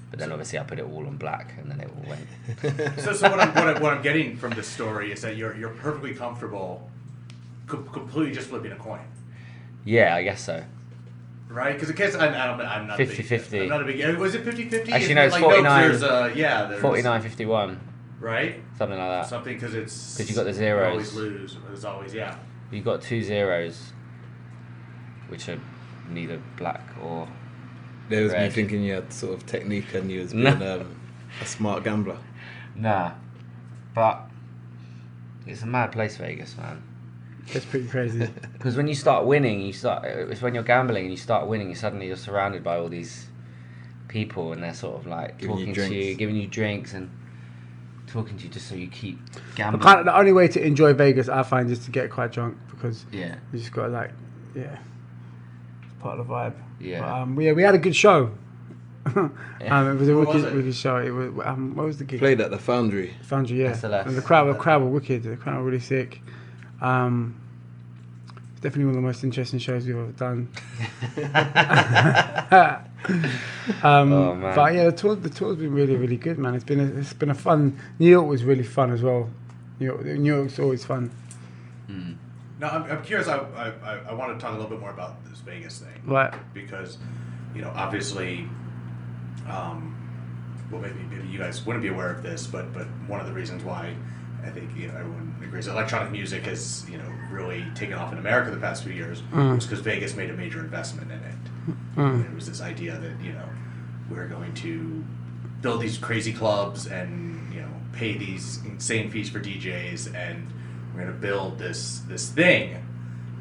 but then obviously I put it all on black, and then it all went. So what I'm getting from this story is that you're perfectly comfortable, completely just flipping a coin. Yeah, I guess so. Right? Because in case I'm not 50-50. I'm not a big. Was it 50-50? Actually, no, it's 49. There's 49-51. Right? Something like that. Something because you got the zeros. You always lose. There's always You got 2 zeros, which are neither black or There was me red. thinking you had sort of technique and you was No. being a smart gambler. Nah, but it's a mad place, Vegas, man. It's pretty crazy. Because when you start winning, it's when you're gambling and you start winning, you're surrounded by all these people, and they're sort of like Giving you talking to you, drinks. giving you drinks, and talking to you just so you keep gambling. Kind of the only way to enjoy Vegas, I find, is to get quite drunk, because Yeah. you just got to it's part of the vibe. Yeah. But, we had a good show. Yeah. It was a What was wicked show. It was what was the gig? Played at the Foundry. Foundry, yeah. SLS. And the crowd were wicked. The crowd were really sick. It's definitely one of the most interesting shows we've ever done. Oh, man. But yeah, the tour's been really, really good, man. It's been a fun. New York was really fun as well. New York's always fun. Now I'm curious. I want to talk a little bit more about this Vegas thing, Right. Because, obviously, well, maybe you guys wouldn't be aware of this, but one of the reasons why I think everyone agrees electronic music has really taken off in America the past few years was because Vegas made a major investment in it. It was this idea that we're going to build these crazy clubs and pay these insane fees for DJs, and we're going to build this thing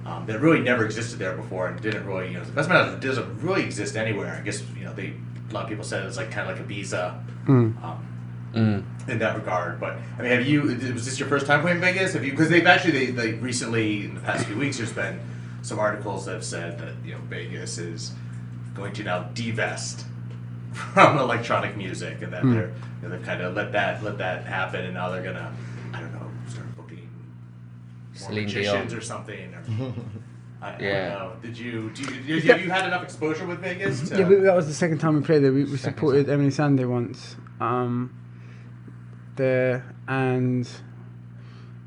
that really never existed there before and didn't really investment doesn't really exist anywhere. I guess a lot of people said it was kind of like Ibiza. In that regard, but I mean, was this your first time playing Vegas? Because they recently, in the past few weeks, there's been some articles that have said that Vegas is going to now divest from electronic music, and that they've kind of let that happen, and now they're gonna, I don't know, start booking more Celine magicians Dion. or something. I don't know. Have you had enough exposure with Vegas? Yeah, that was the second time we played there. We supported Emily Sandé once there, and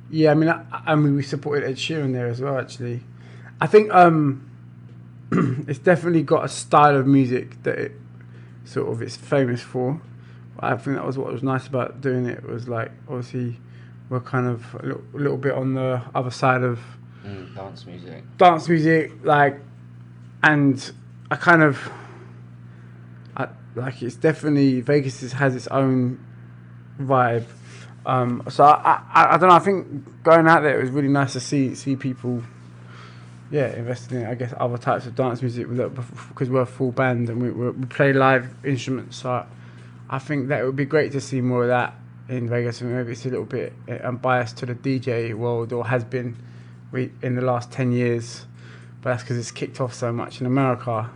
Yeah, I mean, we supported Ed Sheeran there as well. Actually, I think it's definitely got a style of music that it sort of is famous for. I think that was what was nice about doing it. Was like obviously we're kind of a little bit on the other side of dance music, like, and like it's definitely Vegas has its own vibe. So I don't know. I think going out there, it was really nice to see people, investing in, I guess, other types of dance music because we're a full band and we play live instruments. So I think that it would be great to see more of that in Vegas. And maybe it's a little bit unbiased to the DJ world, or has been in the last 10 years, but that's because it's kicked off so much in America.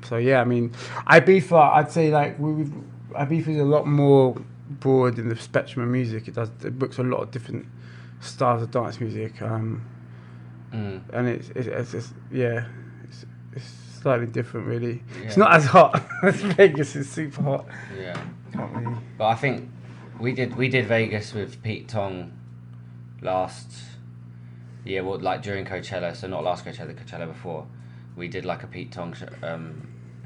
So yeah, I mean, Ibiza, I'd say like Ibiza is a lot more broad in the spectrum of music. It books a lot of different styles of dance music, and it's just, it's slightly different really. Yeah. It's not as hot as Vegas. Is super hot. Yeah, can't really. But I think we did Vegas with Pete Tong last year, well, like during Coachella, so not last Coachella, the Coachella before. We did like a Pete Tong show.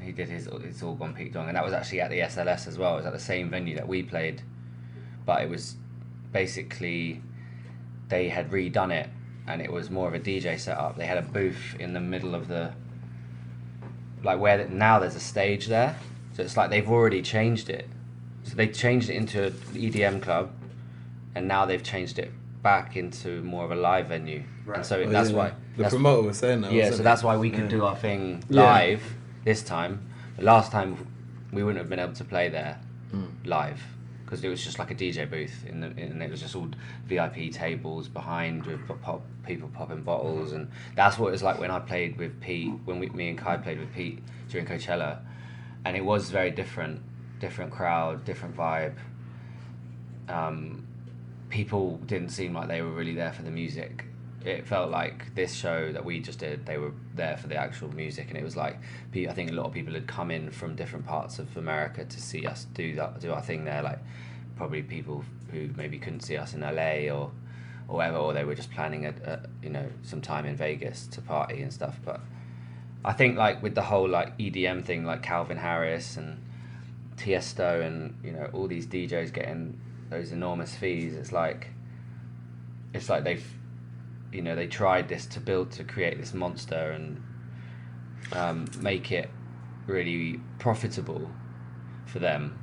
He did his It's All Gone Pete Tong, and that was actually at the SLS as well. It was at the same venue that we played, but it was basically they had redone it, and it was more of a DJ setup. They had a booth in the middle of the, like where now there's a stage there, so it's like they've already changed it. So they changed it into an EDM club, and now they've changed it back into more of a live venue. Right. And so that's why the promoter was saying that. Yeah, so that's why we could do our thing live this time. The last time we wouldn't have been able to play there live because it was just like a DJ booth and it was just all VIP tables behind with people popping bottles, and that's what it was like when I played with Pete, when me and Kai played with Pete during Coachella, and it was very different crowd, different vibe. People didn't seem like they were really there for the music. It felt like this show that we just did, they were there for the actual music, and it was like, I think a lot of people had come in from different parts of America to see us do our thing there, like probably people who maybe couldn't see us in LA or whatever, or they were just planning some time in Vegas to party and stuff. But I think like with the whole like EDM thing, like Calvin Harris and Tiesto and all these DJs getting those enormous fees, it's like they've they tried this to create this monster and make it really profitable for them,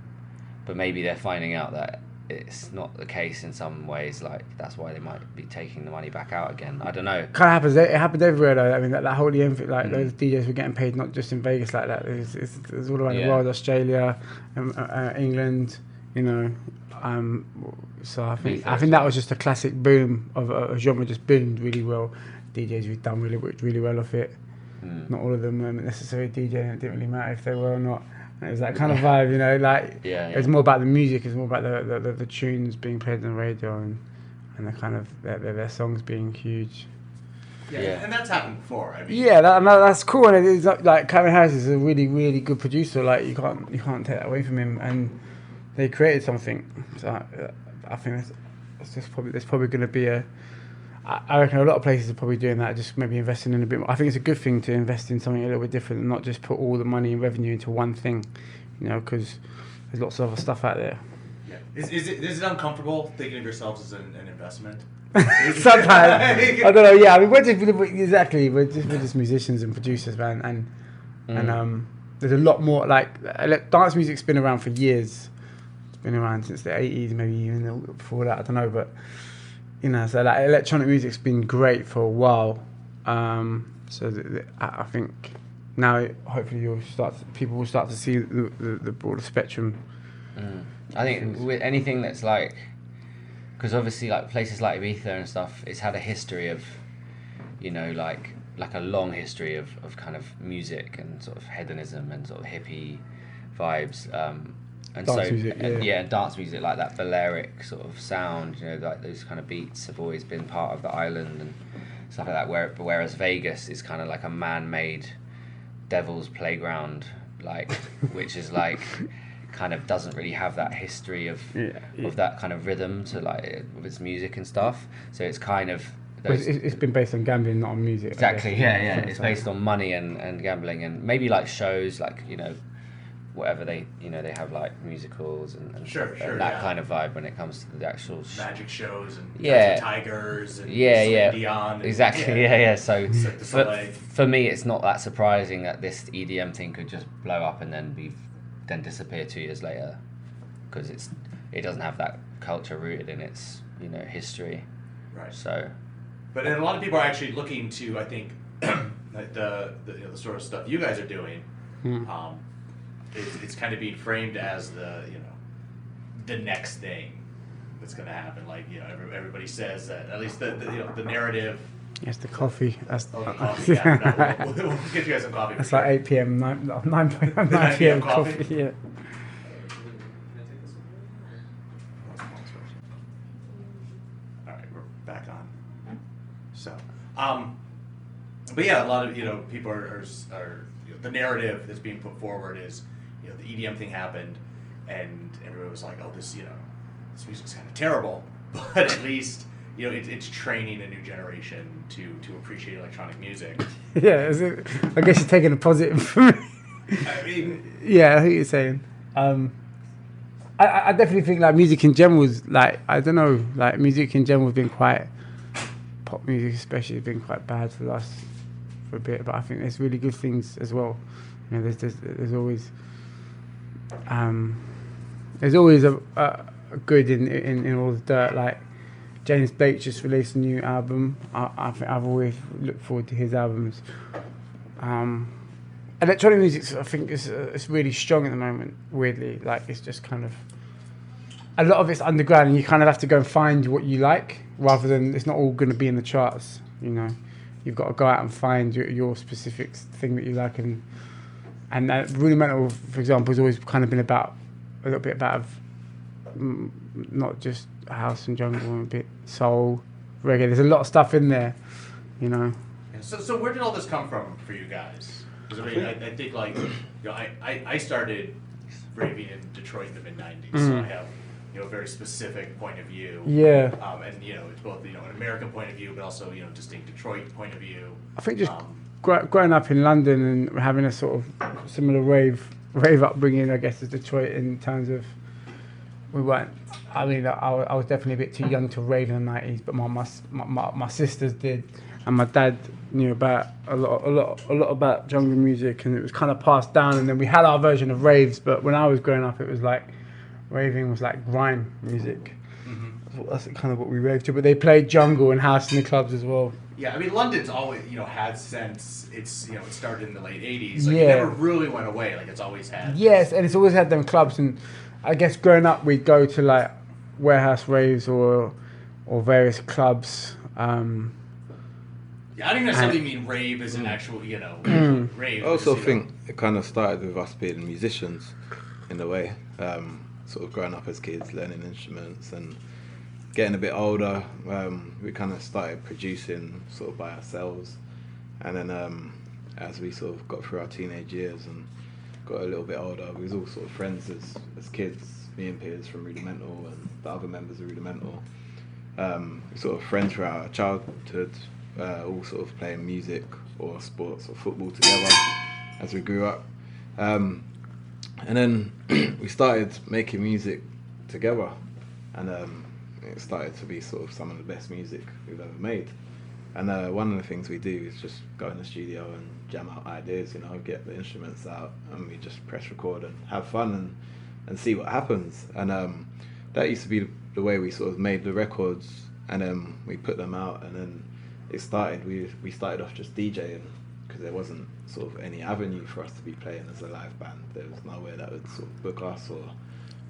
but maybe they're finding out that it's not the case in some ways. Like that's why they might be taking the money back out again. I don't know. Kind of happens. It happened everywhere though. I mean, that whole EM thing, like those DJs were getting paid not just in Vegas like that. It's all around the world, Australia, England. So I think that was just a classic boom of a genre, just boomed really well. DJs who've done really well off it. Not all of them were necessarily DJ, and it didn't really matter if they were or not. And it was that kind of vibe, it was more about the music, it's more about the tunes being played on the radio and the kind of their songs being huge. Yeah, and that's happened before. I mean, that's cool, and it's like Calvin Harris is a really, really good producer. Like you can't take that away from him, and they created something. So I think there's probably going to be I reckon a lot of places are probably doing that, just maybe investing in a bit more. I think it's a good thing to invest in something a little bit different and not just put all the money and revenue into one thing, because there's lots of other stuff out there. Yeah. Is it uncomfortable thinking of yourselves as an investment? Sometimes. I don't know, yeah. I mean, we're just musicians and producers, man. And there's a lot more, like, dance music's been around for years. It's been around since the 80s, maybe even before that, I don't know, but... so like electronic music's been great for a while. I think now hopefully people will start to see the broader spectrum. I think with anything that's like, because obviously like places like Ibiza and stuff, it's had a history of, like a long history of kind of music and sort of hedonism and sort of hippie vibes. And dance music, dance music, like that Balearic sort of sound, like those kind of beats have always been part of the island and stuff like that. Whereas Vegas is kind of like a man-made devil's playground, like, which is like kind of doesn't really have that history of that kind of rhythm to like with its music and stuff. So it's kind of it's been based on gambling, not on music. Exactly. Yeah. It's based on money and gambling, and maybe like shows like whatever they they have like musicals and that kind of vibe when it comes to the actual magic shows and Tigers and Dion exactly. So for me it's not that surprising that this EDM thing could just blow up and then disappear 2 years later, because it doesn't have that culture rooted in its history, right? So but a lot of people are actually looking to, I think, like the sort of stuff you guys are doing. It's kind of being framed as the next thing that's going to happen. Like everybody says that, at least the narrative. Yes, the coffee. That's the coffee. Yeah, no, we'll get you guys some coffee. That's like 8 p.m. 9 p.m. coffee. Yeah. All right, we're back on. So, but yeah, a lot of people are the narrative that's being put forward is the EDM thing happened, and everybody was like, oh, this music's kind of terrible, but at least it's training a new generation to appreciate electronic music. Yeah, I guess you're taking a positive from me. I mean, yeah, I think you're saying. I definitely think like music in general is like, I don't know, like music in general has been quite, pop music especially, has been quite bad for a bit, but I think there's really good things as well. There's always a good in all the dirt. Like James Blake just released a new album. I think I've always looked forward to his albums. Electronic music, I think, it's really strong at the moment. Weirdly, like it's just kind of a lot of it's underground, and you kind of have to go and find what you like, rather than it's not all going to be in the charts. You've got to go out and find your specific thing that you like, and Rudimental, for example, has always kind of been a little bit about not just house and jungle, and a bit soul, reggae. There's a lot of stuff in there, So where did all this come from for you guys? Because I think like I started raving in Detroit in the mid-90s, so I have a very specific point of view. Yeah. And it's both an American point of view, but also distinct Detroit point of view. I think just growing up in London and having a sort of similar rave upbringing, I guess, as Detroit, in terms of we weren't. I mean, I was definitely a bit too young to rave in the 90s, but my sisters did, and my dad knew about a lot about jungle music, and it was kind of passed down. And then we had our version of raves, but when I was growing up, it was like raving was like grime music. That's kind of what we raved to. But they played jungle and house in the clubs as well. Yeah, I mean, London's always, had since it's, it started in the late 80s. Like, it never really went away. Like, it's always had. Yes, and it's always had them clubs. And I guess growing up, we'd go to, like, warehouse raves or various clubs. Yeah, I don't necessarily mean rave as an actual, rave. I also think it kind of started with us being musicians, in a way. Sort of growing up as kids, learning instruments, and getting a bit older, we kind of started producing sort of by ourselves. And then as we sort of got through our teenage years and got a little bit older, we was all sort of friends as kids, me and Piers from Rudimental and the other members of Rudimental. We sort of friends throughout our childhood, all sort of playing music or sports or football together as we grew up. And then we started making music together, and it started to be sort of some of the best music we've ever made. And one of the things we do is just go in the studio and jam out ideas, get the instruments out, and we just press record and have fun and see what happens. And that used to be the way we sort of made the records, and then we put them out, and then it started. We started off just DJing, because there wasn't sort of any avenue for us to be playing as a live band. There was nowhere that would sort of book us, or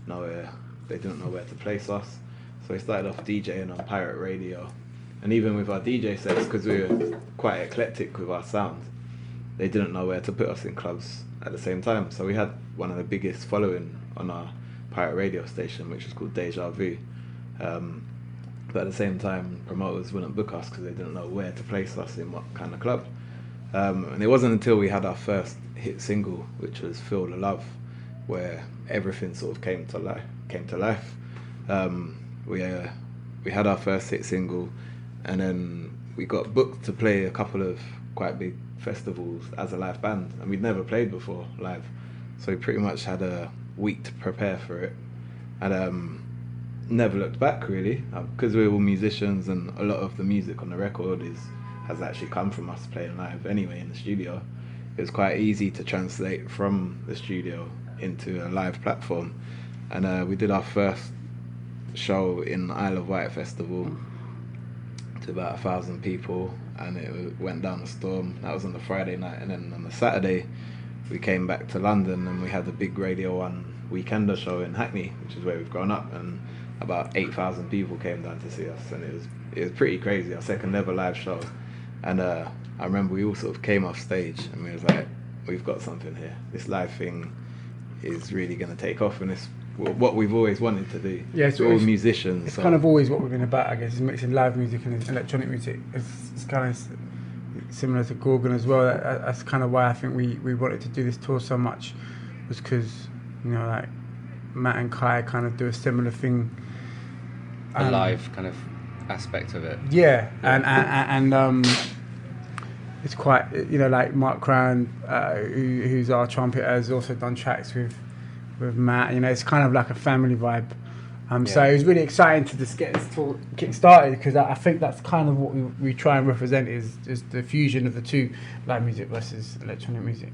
nowhere, they didn't know where to place us. So we started off DJing on pirate radio. And even with our DJ sets, because we were quite eclectic with our sound, they didn't know where to put us in clubs at the same time. So we had one of the biggest following on our pirate radio station, which was called Deja Vu. But at the same time, promoters wouldn't book us because they didn't know where to place us in what kind of club. And it wasn't until we had our first hit single, which was Feel the Love, where everything sort of came to life. We had our first hit single, and then we got booked to play a couple of quite big festivals as a live band, and we'd never played before live, so we pretty much had a week to prepare for it, and never looked back really, because we're all musicians, and a lot of the music on the record has actually come from us playing live anyway in the studio. It was quite easy to translate from the studio into a live platform, and we did our first show in Isle of Wight Festival to about 1,000 people, and it went down a storm. That was on the Friday night, and then on the Saturday we came back to London and we had the big Radio 1 Weekender show in Hackney, which is where we've grown up, and about 8,000 people came down to see us, and it was pretty crazy, our second ever live show. And I remember we all sort of came off stage and we was like, we've got something here, this live thing is really going to take off, and it's what we've always wanted to do. Yeah, we're all musicians. It's kind of always what we've been about, I guess, is mixing live music and electronic music. It's kind of similar to Gorgon as well. That's kind of why I think we wanted to do this tour so much, was because, you know, like Matt and Kai kind of do a similar thing. A live kind of aspect of it. Yeah, and it's quite, you know, like Mark Crown, who's our trumpeter, has also done tracks with Matt. You know, it's kind of like a family vibe. So it was really exciting to just get this tour kick started, because I think that's kind of what we try and represent, is just the fusion of the two, live music versus electronic music.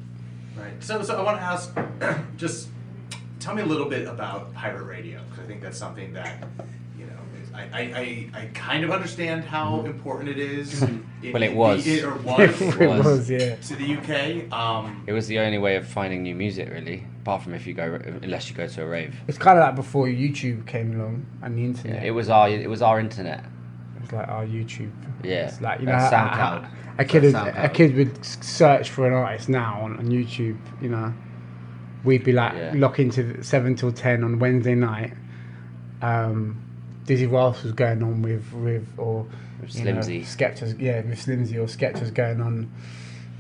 Right. So I want to ask, just tell me a little bit about pirate radio, because I think that's something that, you know, I kind of understand how important it is. Well, it was. It was, yeah. To the UK. It was the only way of finding new music, really. Apart from unless you go to a rave. It's kind of like before YouTube came along and the internet. Yeah, it was our internet. It was like our YouTube. Yeah. It's like, you know, SoundCloud. A kid would search for an artist now on YouTube. You know, we'd be like lock into 7 till 10 on Wednesday night. Dizzy Ross was going on with Slimzy. Skepta's, with Slimzy, or Skepta's going on.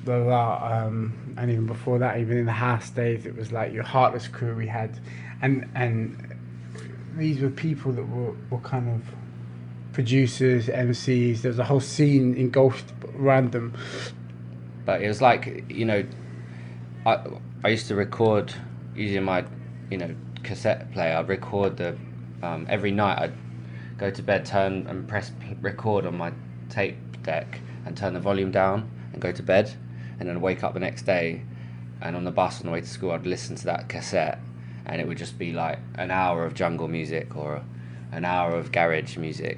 Blah, blah, and even before that, even in the house days, it was like your Heartless crew we had, and these were people that were kind of producers, MCs. There was a whole scene engulfed around them. But it was like, you know, I used to record using my, you know, cassette player. I'd record every night. I'd go to bed, turn and press record on my tape deck, and turn the volume down and go to bed. And then wake up the next day, and on the bus on the way to school, I'd listen to that cassette, and it would just be like an hour of jungle music or an hour of garage music,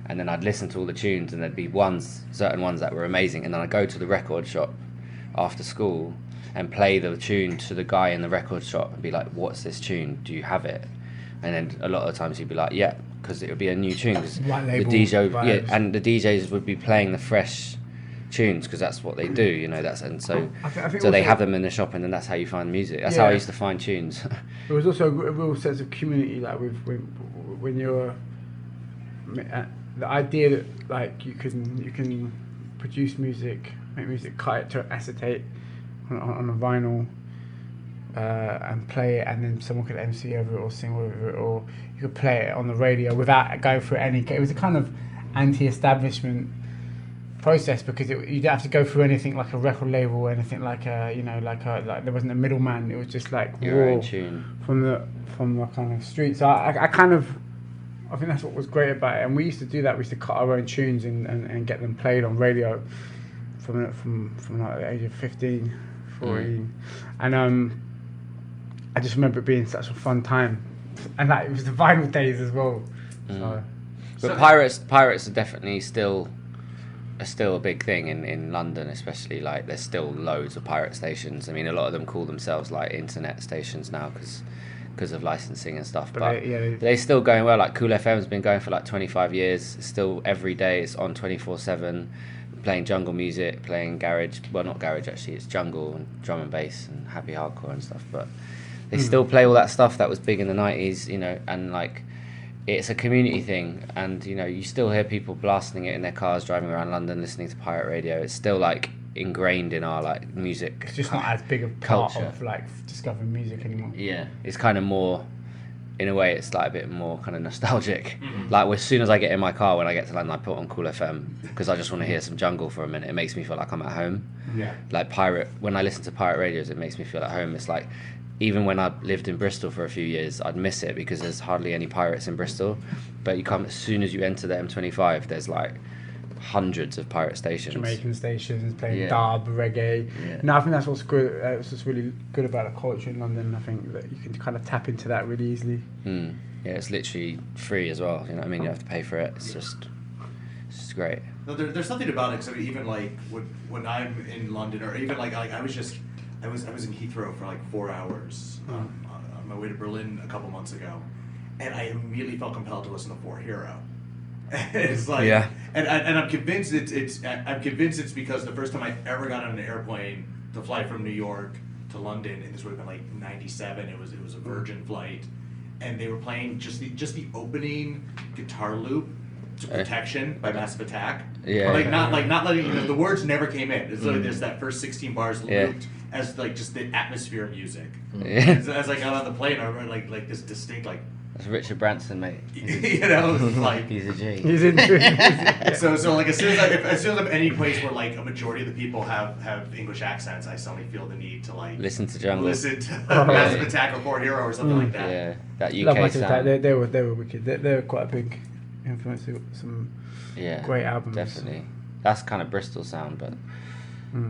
and then I'd listen to all the tunes, and there'd be certain ones that were amazing, and then I'd go to the record shop after school and play the tune to the guy in the record shop and be like, "What's this tune? Do you have it?" And then a lot of the times he'd be like, "Yeah," because it would be a new tune. Cause the DJ, and the DJs would be playing the fresh tunes, because that's what they do, you know. I think so they have them in the shop, and then that's how you find music. That's how I used to find tunes. There was also a real sense of community, like when you're the idea that like you can produce music, make music, cut it to acetate on a vinyl, and play it, and then someone could MC over it or sing over it, or you could play it on the radio without going through any. It was a kind of anti-establishment process, because you didn't have to go through anything like a record label or anything like like there wasn't a middleman. It was just like your raw own tune from the kind of street. So I think that's what was great about it, and we used to do that. We used to cut our own tunes and get them played on radio from like the age of 15, 14, and I just remember it being such a fun time, and like it was the vinyl days as well. But pirates are definitely still a big thing in London, especially. Like, there's still loads of pirate stations. I mean, a lot of them call themselves like internet stations now because of licensing and stuff, but they're still going well. Like Cool FM's been going for like 25 years. It's still every day, it's on 24/7, playing jungle music, playing garage, well, not garage actually, it's jungle and drum and bass and happy hardcore and stuff, but they still play all that stuff that was big in the 90s, you know. And like, it's a community thing, and you know, you still hear people blasting it in their cars driving around London listening to pirate radio. It's still like ingrained in our like music. It's just not as big a part culture. of like discovering music anymore. Yeah, it's kind of more, in a way, it's like a bit more kind of nostalgic. Like as soon as I get in my car when I get to London, I put on Cool FM because I just want to hear some jungle for a minute. It makes me feel like I'm at home. Yeah. Like when I listen to pirate radios, it makes me feel at home. It's like, even when I lived in Bristol for a few years, I'd miss it because there's hardly any pirates in Bristol. But you come, as soon as you enter the M25, there's like hundreds of pirate stations. Jamaican stations playing Yeah. dub, reggae. Yeah. No, I think that's what's good. It's just really good about the culture in London. I think that you can kind of tap into that really easily. Yeah, it's literally free as well. You know what I mean? You don't have to pay for it. It's just great. No, there's something about it. Cause I mean, even like when I'm in London, or even like I was in Heathrow for like 4 hours on my way to Berlin a couple months ago, and I immediately felt compelled to listen to For Hero. It's like, Yeah. and I'm convinced it's because the first time I ever got on an airplane to fly from New York to London, and this would have been like '97. It was a Virgin flight, and they were playing just the opening guitar loop to Protection by Massive Attack. Yeah. Not letting the words never came in. It's like there's that first 16 bars looped as like just the atmosphere of music. Yeah. As I got on the plane, I remember like this distinct like That's Richard Branson, mate. you know like He's a G. He's into it. so like as soon as I'm any place where like a majority of the people have English accents, I suddenly feel the need to like Listen to jungle. listen to Massive Attack or For Hero or something like that. Yeah, that Love UK Massive Attack. sound. They were wicked. They were quite a big influence. They got some Yeah, great albums. definitely. That's kind of Bristol sound, but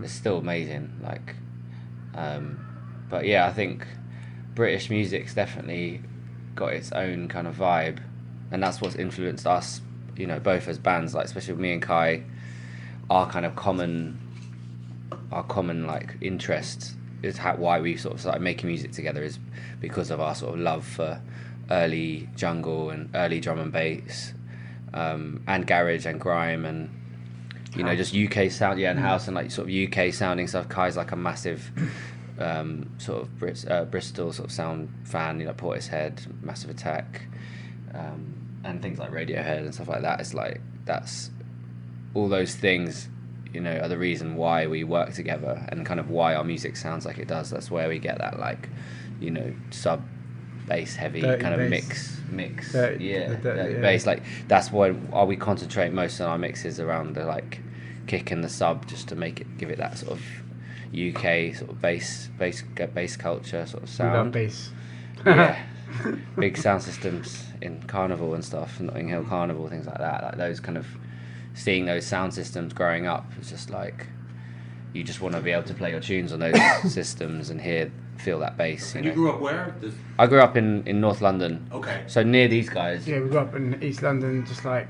it's still amazing. Like, but yeah, I think British music's definitely got its own kind of vibe, and that's what's influenced us. You know, both as bands, like especially with me and Kai, our kind of common like interest is why we sort of started making music together is because of our sort of love for early jungle and early drum and bass, and garage and grime and you know just UK sound, and house and like sort of UK sounding stuff. Kai's like a massive sort of Bristol sort of sound fan, you know, Portishead, Massive Attack, and things like Radiohead and stuff like that. It's like that's all those things, you know, are the reason why we work together and kind of why our music sounds like it does. That's where we get that like, you know, sub bass heavy Dirty kind of bass. mix. Dirty Bass. Like that's why we concentrate most on our mixes around the like kick and the sub, just to give it that sort of UK sort of bass culture sort of We sound. love bass. Yeah, big sound systems in Carnival and stuff, Notting Hill Carnival, things like that. Like those kind of seeing those sound systems growing up, it's just like you just want to be able to play your tunes on those systems and feel that bass. And You you know? grew up where? I grew up in North London, Okay. so near these guys. Yeah, we grew up in East London, just like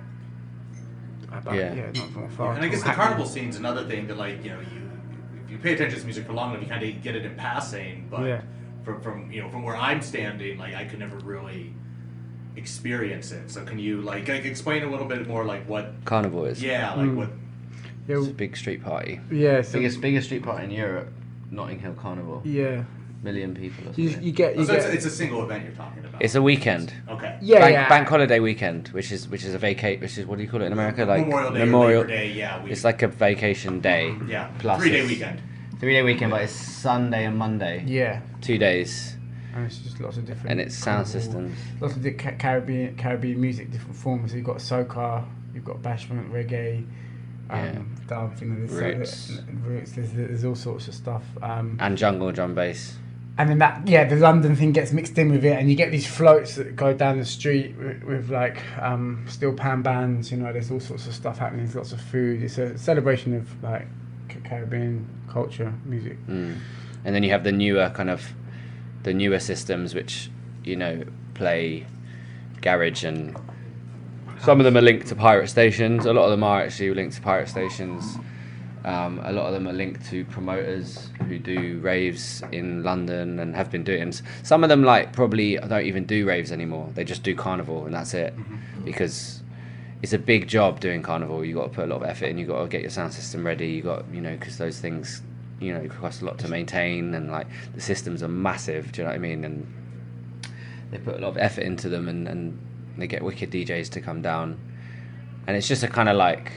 about not far. And I guess the Hackney. carnival scene's another thing that like, you know, if you pay attention to music for long enough, you kind of get it in passing. But Yeah. from where I'm standing, like I could never really experience it. So can you like explain a little bit more like what? Carnival is. Yeah, like what? Yeah, It's a big street party. yeah, so, Biggest street party in Europe. Notting Hill Carnival. yeah. Million people or You something. get So it's a single event you're talking about. It's a weekend. Okay. yeah, Bank holiday weekend, which is a which is what do you call it in America? Like Memorial Day, or Labor Day, yeah. It's like a vacation day. yeah, plus 3-day it's- weekend. 3-day weekend, but it's Sunday and Monday. Yeah, 2 days, and it's just lots of different. and it's sound carnival- systems. Lots of the Caribbean music, different forms. So you've got soca, you've got bashment, reggae, dub, you know, Roots. roots. There's all sorts of stuff. And jungle drum bass. And then the London thing gets mixed in with it, and you get these floats that go down the street with like steel pan bands. You know, there's all sorts of stuff happening. There's lots of food. It's a celebration of like Caribbean culture, music. And then you have the newer systems, which you know play garage, and some of them are linked to pirate stations. A lot of them are actually linked to pirate stations. A lot of them are linked to promoters who do raves in London and have been doing. Some of them like probably don't even do raves anymore. They just do carnival and that's it, because it's a big job doing carnival. You got to put a lot of effort in. You got to get your sound system ready. You got because those things cost a lot to maintain, and like the systems are massive. Do you know what I mean? And they put a lot of effort into them, and they get wicked DJs to come down, and it's just a kind of like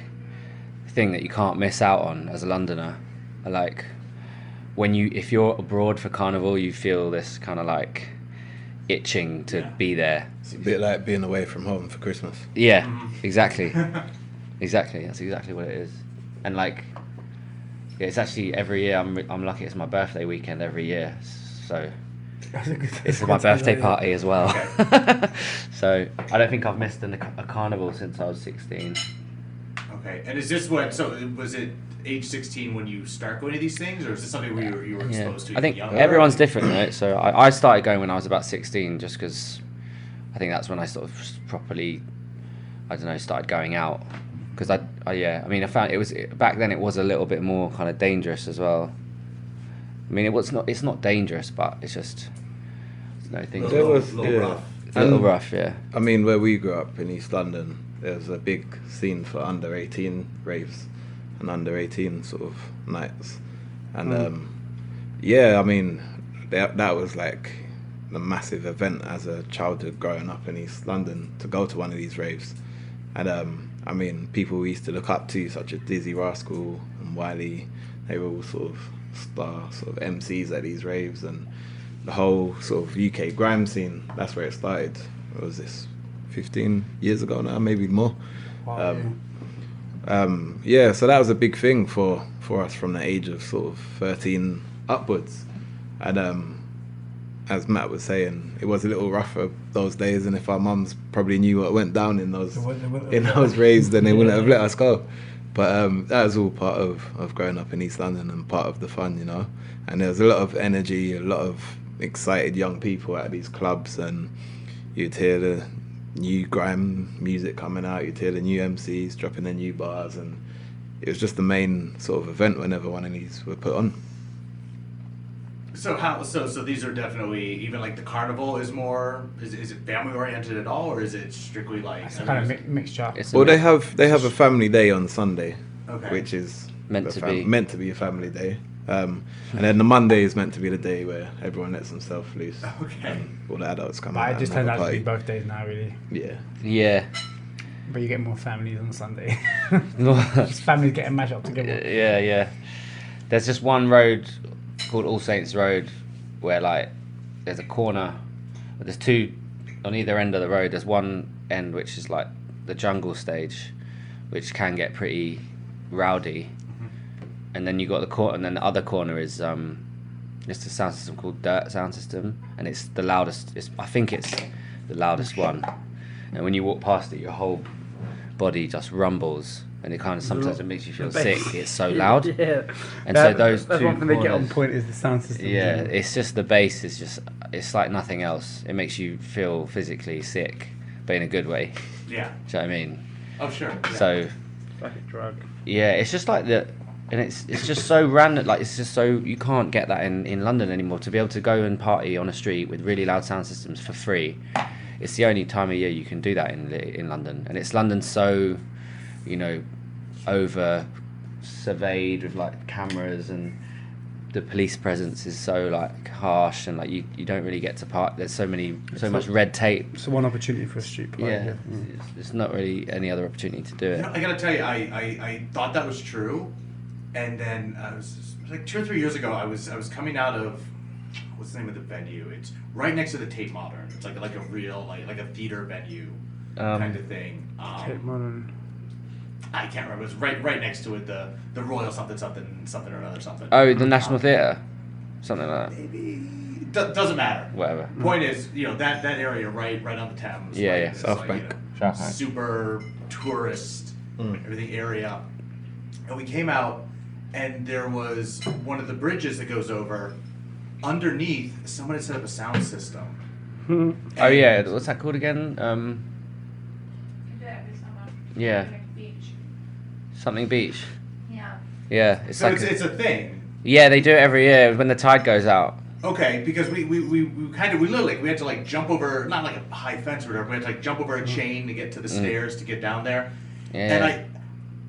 thing that you can't miss out on as a Londoner. Like if you're abroad for carnival, you feel this kind of like itching to be there. It's a bit like being away from home for Christmas. Yeah, exactly. Exactly, that's exactly what it is. And like, yeah, it's actually every year. I'm lucky. It's my birthday weekend every year, so it's my birthday party as well. Okay. So I don't think I've missed a carnival since I was 16. Okay, and is this what? So was it age 16 when you start going to these things, or is this something where you were exposed to? I think younger? everyone's different, right? So I started going when I was about 16, just because I think that's when I sort of properly, I don't know, started going out. Because I mean, I found it was back then. It was a little bit more kind of dangerous as well. I mean, it's not dangerous, but it's just, you know, things. There was rough. A little rough, yeah. I mean, where we grew up in East London, there's a big scene for under 18 raves and under 18 sort of nights, and yeah, I mean, that was like a massive event as a childhood growing up in East London to go to one of these raves, and I mean, people we used to look up to, such as Dizzy Rascal and Wiley, they were all sort of MCs at these raves, and the whole sort of UK grime scene, that's where it started. What was this, 15 years ago now, maybe more? Wow, Yeah, so that was a big thing for us from the age of sort of 13 upwards. And as Matt was saying, it was a little rougher those days, and if our mums probably knew what went down in those raves, then they wouldn't have let us go. But that was all part of growing up in East London and part of the fun, you know. And there was a lot of energy, a lot of excited young people at these clubs, and you'd hear the new grime music coming out, you'd hear the new MCs dropping their new bars, and it was just the main sort of event whenever one of these were put on. So these are definitely, even like the carnival is more, is it family oriented at all, or is it strictly like it's a kind of mixture. Well, they have a family day on Sunday, Okay. which is Meant to be a family day, and then the Monday is meant to be the day where everyone lets themselves loose. Okay. And all the adults come But out. it just and turned have out a to be party. both days now, really. Yeah. Yeah. But you get more families on Sunday. No. Just families getting mashed up together. Yeah. There's just one road called All Saints Road where like there's a corner. There's two on either end of the road. There's one end which is like the jungle stage, which can get pretty rowdy, and then you got the and then the other corner is it's a sound system called Dirt Sound System, and it's the loudest. I think it's the loudest one, and when you walk past it, your whole body just rumbles. And it kind of sometimes it makes you feel sick. It's so loud. Yeah. And so those that's two one thing they get on corners- point is the sound system. Yeah, it's just the bass is just, it's like nothing else. It makes you feel physically sick, but in a good way. Yeah. Do you know what I mean? Oh, sure. Yeah. So, It's like a drug. yeah, it's just like the, and it's just so random, like it's just so, you can't get that in London anymore. To be able to go and party on a street with really loud sound systems for free, it's the only time of year you can do that in London. And it's London so, you know, over surveyed with like cameras, and the police presence is so like harsh, and like you don't really get to part. There's so much red tape. It's one opportunity for a street party. Yeah, it's not really any other opportunity to do it. You know, I gotta tell you, I thought that was true, and then it was like 2 or 3 years ago. I was coming out of, what's the name of the venue? It's right next to the Tate Modern. It's like a real like a theater venue kind of thing. Tate Modern. I can't remember. It was right next to it. The Royal something or another something. Oh, the National Theatre, something like that. Maybe doesn't matter. Whatever. Point is, you know, that area right on the Thames. Yeah, like, yeah. this, South like, Bank. you know, South Bank. super tourist, everything area. And we came out, and there was one of the bridges that goes over. Underneath, someone had set up a sound system. Oh yeah, what's that called again? Yeah, something beach. Yeah. Yeah, it's So like it's a thing. yeah, they do it every year when the tide goes out. Okay, because we literally we had to like jump over, not like a high fence or whatever, we had to like jump over a chain to get to the stairs to get down there. Yeah.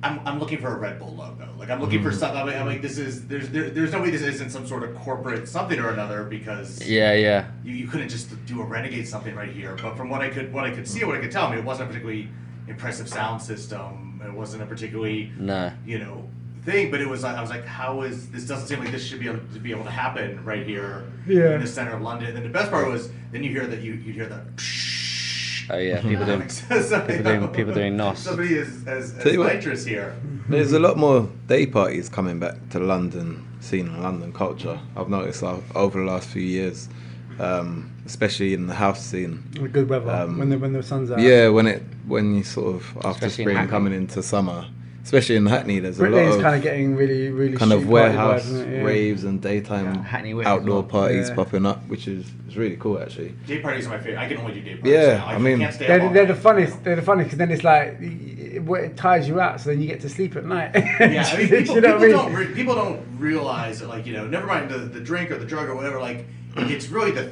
And I'm looking for a Red Bull logo. Like I'm looking for something. I'm like, there's no way this isn't some sort of corporate something or another, because Yeah. you couldn't just do a Renegade something right here. But from what I could see, what I could tell, I mean, it wasn't a particularly impressive sound system. It wasn't a particularly No. you know thing, but it was like I was like, how is this? Doesn't seem like this should be able to happen right here in the center of London. And then the best part was then you hear that you hear the. Oh yeah, people doing nos. Somebody as nitrous here. There's a lot more day parties coming back to London scene and London culture. I've noticed over the last few years, especially in the house scene. The good weather when the sun's out. Yeah, when you sort of after Especially in spring Hackney. coming into summer, especially in Hackney, there's a lot Britain's of kind of getting really, really kind of street party warehouse vibes, isn't it? Yeah. raves and daytime Hackney Wick as outdoor well. parties Yeah. popping up, which is really cool actually. Day parties are my favorite. I can only do day parties. Yeah, now. I mean, can't stay up all They're the night. funniest. They're the funniest because then it's like it tires you out, so then you get to sleep at night. Yeah, I mean, people, You know what I mean? people don't realize that, like, you know, never mind the drink or the drug or whatever. Like, it's really the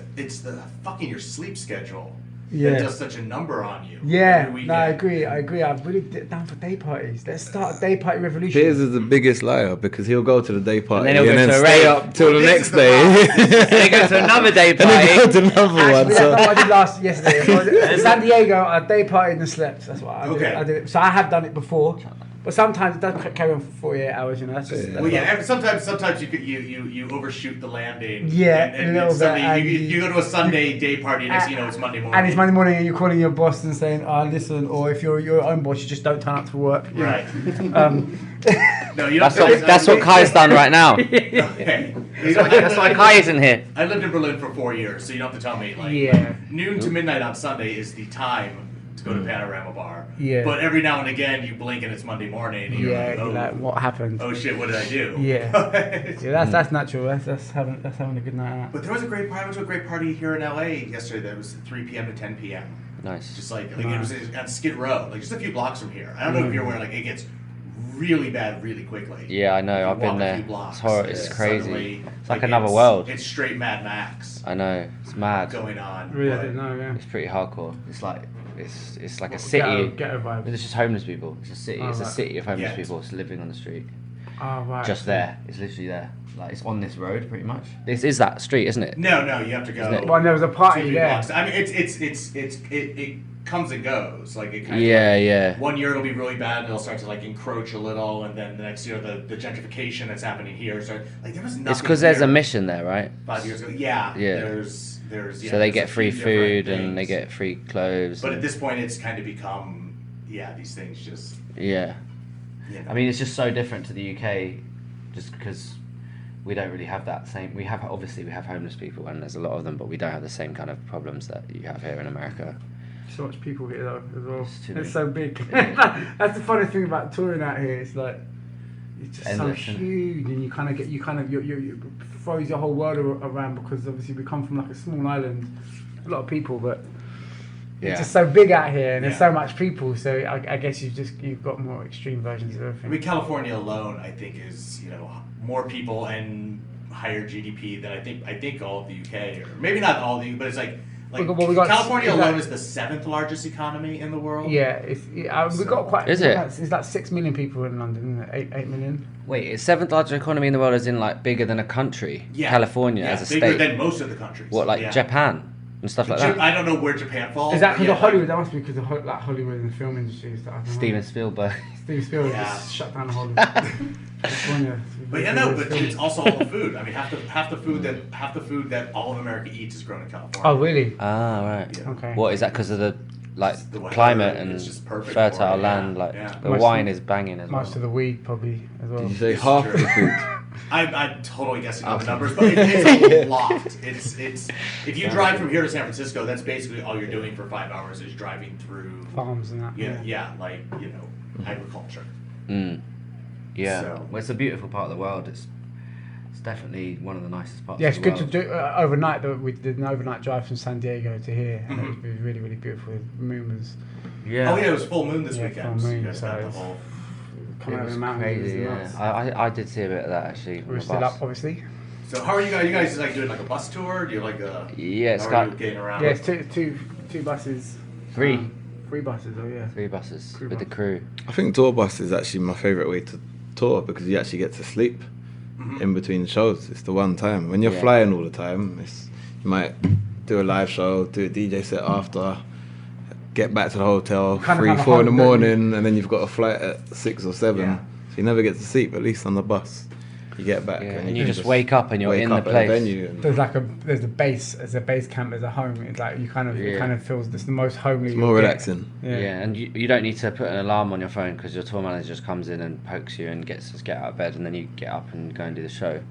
fucking your sleep schedule Yeah. that does such a number on you. Yeah, every no, I weekend. agree. I'm really down for day parties. Let's start a day party revolution. Piers is the biggest liar because he'll go to the day party then he'll go to a stay rave. up till the This next is the day. problem. They go to another day And then go party. to another one. Actually, that's So. what I did yesterday. In San Diego, I day partied and slept. That's what I did. Okay. I did it. So I have done it before, but sometimes it does carry on for 48 hours. You know, that's just. Well, yeah. Sometimes you overshoot the landing. Yeah, and a little bit, Sunday, and you go to a Sunday day party. Next, thing you know, it's Monday morning. And it's Monday morning, and you're calling your boss and saying, "Oh, listen," or if you're your own boss, you just don't turn up to work. you know. Right. Um, No, you don't. That's what Kai's done right now. Okay. That's why Kai isn't here. I lived in Berlin for 4 years, so you don't have to tell me. Like, Yeah. noon to midnight on Sunday is the time to go to Panorama Bar. Yeah. But every now and again, you blink and it's Monday morning. And you're Yeah, like, oh, like what happened? oh shit, what did I do? Yeah. Yeah, that's natural. That's having a good night out. But there was a great party. I went to a great party here in LA yesterday. That was 3 p.m. to 10 p.m. Nice. Just like it was on Skid Row, like just a few blocks from here. I don't know if you're aware, like it gets really bad really quickly. Yeah, I know. You I've walk been a there. few blocks, It's horrible. and It's crazy. suddenly, It's like another world. It's straight Mad Max I know. It's mad. going on. Really, I but- didn't know. Yeah. It's pretty hardcore. It's like it's like a city. Ghetto vibe. It's just homeless people. It's a city. Oh, It's a right. city of homeless Yeah. people just living on the street. Oh right. Just there. It's literally there. Like it's on this road, pretty much. This is that street, isn't it? No, you have to go. Isn't it? Well, there was a party 2-3 there. blocks. I mean, it comes and goes. Like it kind Yeah, of. yeah. One year it'll be really bad, and it'll start to like encroach a little, and then the next year the gentrification that's happening here start like there was nothing. It's because there's a here mission there, right? 5 years ago. Yeah. Yeah. There's yeah, So they there's get a free few different food and they things. get free clothes. But at and- this point, it's kind of become these things just. yeah. You know. I mean, it's just so different to the UK, just because we don't really have that same. We have homeless people, and there's a lot of them, but we don't have the same kind of problems that you have here in America. So much people here though as well. It's too It's many. so big. That's the funny thing about touring out here. It's like it's just Endless, so isn't it? huge, and you throws your whole world around because obviously we come from like a small island, a lot of people, but Yeah. it's just so big out here, and there's Yeah. so much people. So I guess you've got more extreme versions of everything. I mean, California alone, I think, is more people and higher GDP than I think all of the UK, or maybe not all of the, but it's like Well, we got- California is that- alone is the 7th largest economy in the world. Yeah, we got quite. Is it? It's like 6 million people in London, isn't it? 8 million. Wait, it's seventh largest economy in the world, as in like bigger than a country. Yeah. California Yeah, as a bigger state. than most of the countries. What, like Yeah. Japan and stuff like that? I don't know where Japan falls. Is that but because yeah, of Hollywood? That must be because of like Hollywood and the film industry and stuff. Steven Spielberg. Steven Spielberg Yeah. just shut down Hollywood. California. But yeah, no, but it's also all the food. I mean, half the food that all of America eats is grown in California. Oh really? Ah, right. Yeah. Okay. What is that? Because of the like The weather, climate it's and just perfect fertile for it, yeah, land? Like yeah. the Most wine of- is banging as well. Most of the weed probably as well. Did you say It's half true. the food? I'm totally guessing on the numbers, but it's a lot. It's if you drive from here to San Francisco, that's basically all you're doing for 5 hours is driving through. Farms and that. Yeah, like agriculture. Mm. Yeah. So- Well, it's a beautiful part of the world. It's definitely one of the nicest parts Yeah, of it's the good world. to do overnight. Though we did an overnight drive from San Diego to here, and it was really, really beautiful. The moon was Yeah. Oh yeah, it was full moon this Yeah, weekend. full So you moon, guys so got the it's- whole. coming It over was the mountains. It was crazy, yeah. nuts. I did see a bit of that actually. on We were the still bus. up, obviously. So how are you guys? You guys like doing like a bus tour? Do you like a? Yeah, it's how got are you getting around? Yeah, it's two buses. Three. 3 buses. Oh yeah. 3 buses Crew with the bus. crew. I think tour bus is actually my favourite way to tour because you actually get to sleep in between shows. It's the one time. When you're Yeah. flying all the time, you might do a live show, do a DJ set after, get back to the hotel Kind of 3, have a 4 in the home, don't you? morning, and then you've got a flight at 6 or 7. Yeah. So you never get to sleep. At least on the bus, you get back and you just wake up and you're wake in the up at place. venue and There's a base camp, there's a home. It's like it kind of feels it's the most homely. it's more relaxing. Yeah, and you don't need to put an alarm on your phone because your tour manager just comes in and pokes you and gets us get out of bed, and then you get up and go and do the show,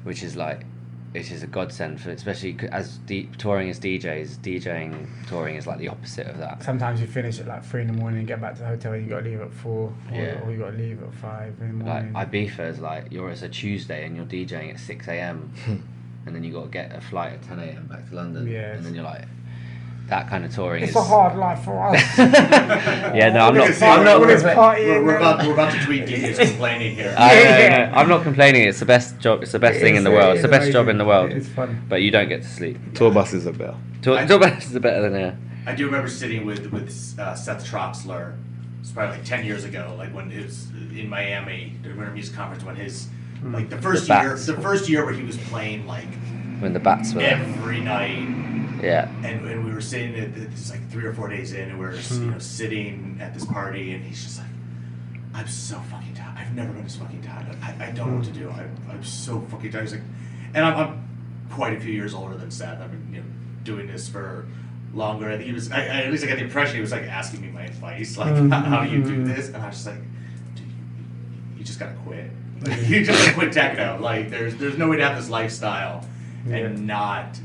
which is like, it is a godsend for, especially as touring as DJs. DJing touring is like the opposite of that. Sometimes you finish at like 3 in the morning and get back to the hotel. You got to leave at 4, or you got to leave at 5 in the morning. Like Ibiza is like it's a Tuesday and you're DJing at 6 a.m. and then you got to get a flight at 10 a.m. back to London. Yeah, and then you're like, that kind of touring it's is a hard life for us. Yeah, no, I'm not. We're about to tweet DJs complaining here. I'm not complaining. It's the best job. It's the best thing in the world. It's the best job in the world. It's fun. But you don't get to sleep. Tour buses are better. Tour buses are better than here. I do remember sitting with Seth Troxler. It's probably like 10 years ago, like when it was in Miami during Winter Music Conference, when his like the first year where he was playing like When the bats were there. every night. Yeah. And we were sitting at this like 3 or 4 days in, and we were sitting at this party, and he's just like, I'm so fucking tired. I've never been this fucking tired. I don't know what to do. I'm so fucking tired. He's like, and I'm quite a few years older than Seth. I've been doing this for longer. And he was, at least I got the impression he was like asking me my advice, like how do you do this? And I was just like, dude, you just gotta quit. Like, you just gotta quit techno. Like there's no way to have this lifestyle and not.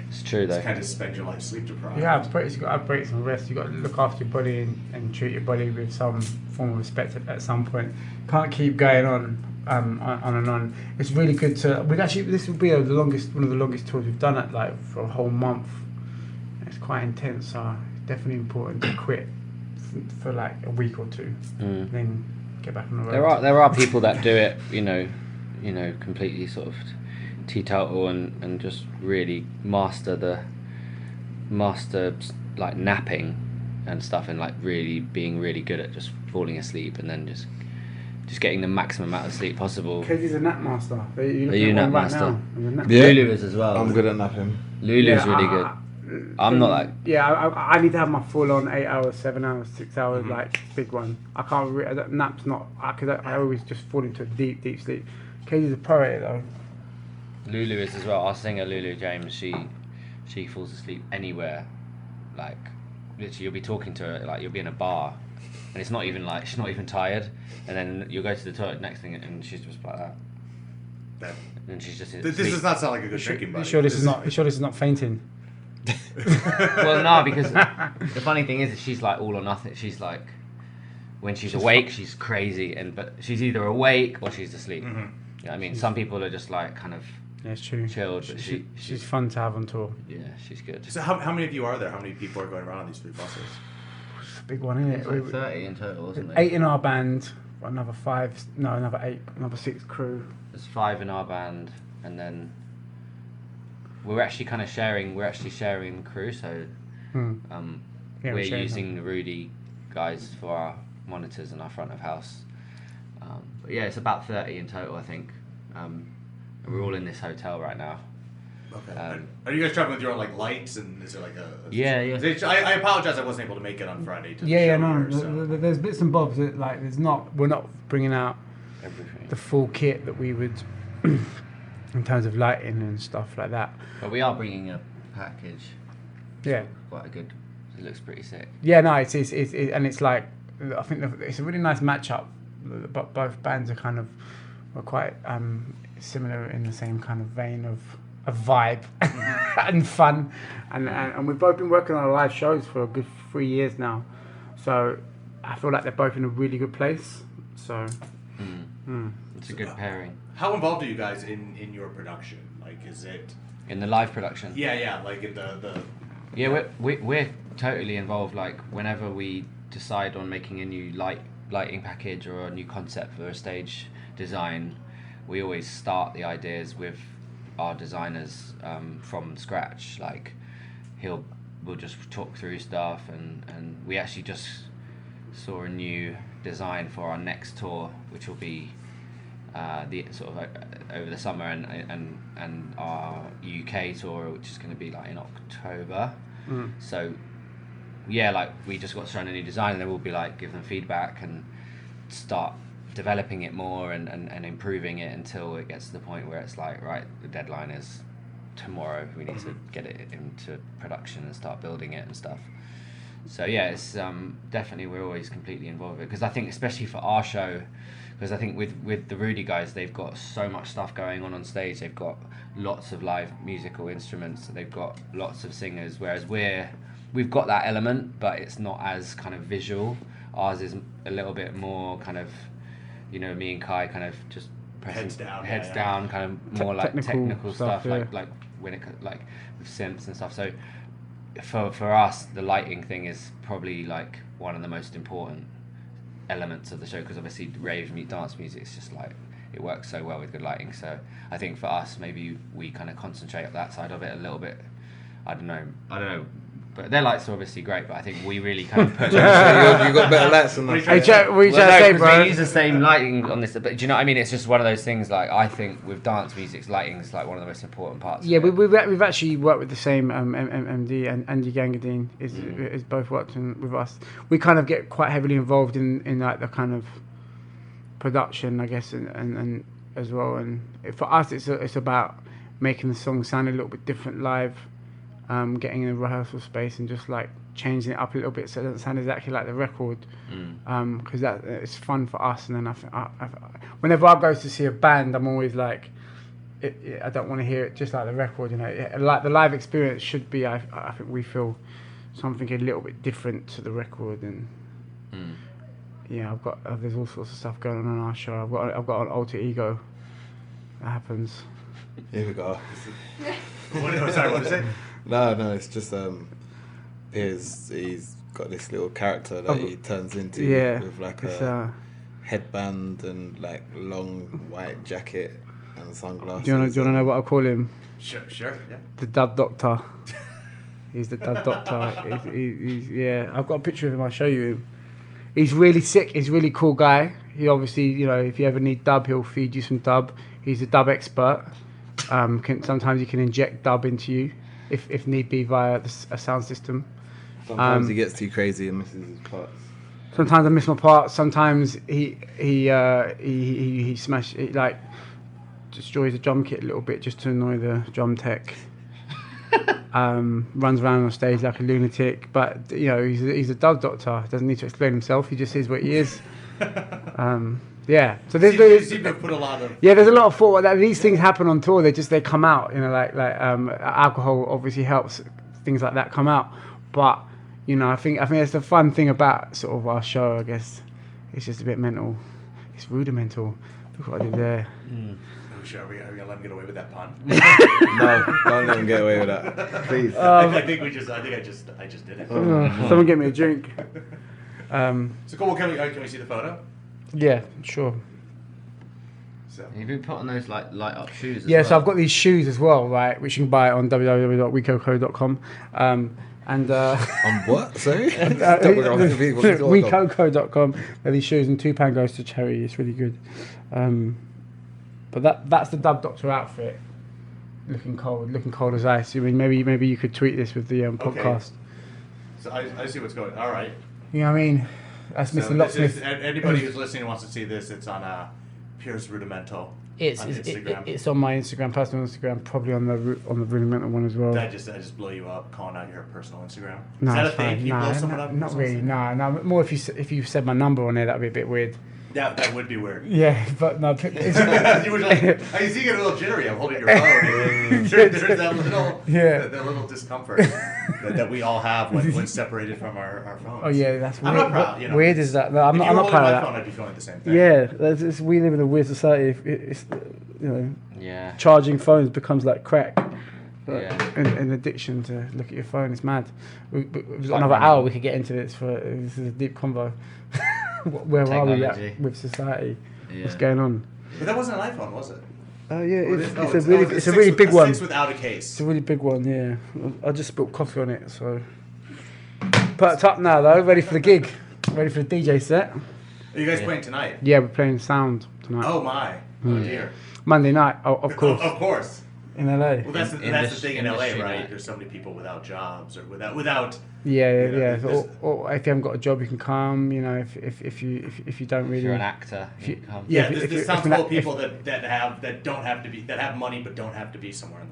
It's true though. Just kind of spend your life sleep deprived. Yeah, you got to have breaks and rest. You got to look after your body and treat your body with some form of respect at some point. Can't keep going on and on. It's really good to. This will be one of the longest tours we've done at like for a whole month. It's quite intense, so it's definitely important to quit for like a week or two, then get back on the road. There are people that do it, completely sort of teetotal and just really master like napping and stuff, and like really being really good at just falling asleep and then just getting the maximum amount of sleep possible. Katie's a nap master. Are you nap master? Yeah. Lulu is as well. I'm good at napping. Lulu's really good. I'm not like. Yeah, I need to have my full on 8 hours, 7 hours, 6 hours, like big one. I can't. Nap's not. I always just fall into a deep sleep. Katie's a pro at it though. Lulu is as well. Our singer Lulu James, she falls asleep anywhere. Like literally, you'll be talking to her, like you'll be in a bar, and it's not even like she's not even tired, and then you'll go to the toilet next thing, and she's just like that. And she's just. This does not sound like a good drinking buddy. You sure this is not fainting? Well, no, because the funny thing is she's like all or nothing. She's like, when she's awake, she's crazy, but she's either awake or she's asleep. Mm-hmm. You know what I mean? Some people are just like kind of. Yeah, it's true. Chilled, but she's fun to have on tour. Yeah, she's good. So how many of you are there? How many people are going around on these 3 buses? It's a big one, isn't it? It's like 30 in total, wasn't it? 8 in our band, another 8, another 6 crew. There's 5 in our band, and then we're actually kind of sharing. We're actually sharing the crew, so we're using the Rudy guys for our monitors and our front of house. But yeah, it's about 30 in total, I think. We're all in this hotel right now. Okay. Are you guys traveling with your own like lights, and is there like a? Yeah. I apologize, I wasn't able to make it on Friday. There's bits and bobs that like we're not bringing out everything, the full kit that we would in terms of lighting and stuff like that. But we are bringing a package. Yeah. Quite a good. It looks pretty sick. Yeah, no, it's and it's like I think it's a really nice matchup. But both bands are quite similar in the same kind of vein of vibe and fun, and we've both been working on our live shows for a good 3 years now, so I feel like they're both in a really good place. So it's a good pairing. How involved are you guys in your production? Like, is it in the live production? Yeah, like in the. Yeah, we're totally involved. Like whenever we decide on making a new lighting package or a new concept for a stage design, we always start the ideas with our designers from scratch. Like we'll just talk through stuff, and we actually just saw a new design for our next tour, which will be the sort of over the summer, and our UK tour, which is going to be like in October. So yeah, like we just got shown a new design, and then we'll be like give them feedback and start developing it more and improving it until it gets to the point where it's like, right, the deadline is tomorrow. We need to get it into production and start building it and stuff. So yeah, it's definitely, we're always completely involved with it, because I think especially for our show, because I think with the Rudy guys, they've got so much stuff going on stage. They've got lots of live musical instruments. They've got lots of singers, whereas we've got that element, but it's not as kind of visual. Ours is a little bit more kind of, you know, me and Kai kind of just pressing heads down, kind of more like technical stuff, yeah. like when it like with synths and stuff. So for us, the lighting thing is probably like one of the most important elements of the show, because obviously rave dance music is just like, it works so well with good lighting. So I think for us, maybe we kind of concentrate on that side of it a little bit. I don't know, but their lights are obviously great, but I think we really kind of put you got better lights than us. we use the same lighting on this, but do you know what I mean? It's just one of those things, like, I think with dance music's lighting is like one of the most important parts. Yeah, we've actually worked with the same MD, and Andy Gangadine is both working with us. We kind of get quite heavily involved in like the kind of production, I guess, and as well. And for us, it's about making the song sound a little bit different live. Getting in a rehearsal space and just like changing it up a little bit so it doesn't sound exactly like the record, because that it's fun for us. And then I think whenever I go to see a band, I'm always like, I don't want to hear it just like the record, you know. Like the live experience should be, I think we feel something a little bit different to the record. And yeah, there's all sorts of stuff going on our show. I've got an alter ego that happens. Here we go. What did you say? No, it's just he's got this little character that he turns into with like a headband and like long white jacket and sunglasses. Do you want to know what I call him? Sure, yeah. The Dub Doctor. He's the Dub Doctor. He's I've got a picture of him. I'll show you him. He's really sick. He's a really cool guy. He obviously, you know, if you ever need dub, he'll feed you some dub. He's a dub expert. Sometimes he can inject dub into you, if need be, via a sound system. Sometimes he gets too crazy and misses his parts. Sometimes I miss my parts. Sometimes he destroys the drum kit a little bit just to annoy the drum tech. Runs around on stage like a lunatic, but you know, he's a dub doctor. Doesn't need to explain himself. He just is what he is. Yeah, so there's put a lot of there's a lot of thought that these things happen on tour. They come out, you know, like alcohol obviously helps things like that come out. But you know, I think it's the fun thing about sort of our show. I guess it's just a bit mental. It's rudimental. Look what I did there. Oh, sure, are we gonna let him get away with that pun? No, don't let him get away with that, please. I think I just did it. Someone get me a drink. So cool. Can we see the photo? Yeah, sure. So you've been putting those like light up shoes as well. So I've got these shoes as well, right, which you can buy on www.wecoco.com. On what? Sorry? wecoco.com. They're these shoes, and £2 goes to charity. It's really good. But that's the Dub Doctor outfit. Looking cold as ice. I mean, maybe you could tweet this with the podcast. So I see what's going on. All right. You know what I mean? That's Mr. Locksmith. Anybody who's listening wants to see this, it's on Pierce Rudimental. It's on Instagram. It's on my Instagram, personal Instagram, probably on the Rudimental one as well. Did I just blow you up calling out your personal Instagram? No, is that a thing? You blow someone up? Not really. No. More if you said my number on there, that'd be a bit weird. Yeah, that would be weird. Yeah, but no. You were like, I see you get a little jittery. I'm holding your phone. There's that little discomfort that we all have when separated from our phones. Oh yeah, that's weird. I'm not proud. You know, weird is that? No, I'm not proud of that. Phone, I'd be feeling the same thing. Yeah, we live in a weird society. It's you know, charging phones becomes like crack. An addiction to look at your phone. It's mad. We've got another hour we could get into this. This is a deep convo. Where Technology. are we at with society? What's going on? But that wasn't an iPhone, was it? It's a really big one. It's without a case. It's a really big one. Yeah, I just spilled coffee on it. So perked up now though. Ready for the gig. Ready for the DJ set. Are you guys playing tonight? Yeah, we're playing sound tonight. Oh my! Oh dear. Monday night. Of course. Of course. in LA. Well, that's the thing in LA, industry, right? right? There's so many people without jobs or without. Yeah. there's- Or if you haven't got a job, you can come. You know, if you don't really. If you're an actor, you can come. Yeah, Yeah, if this you- sounds if full of if- people that have money but don't have to be somewhere.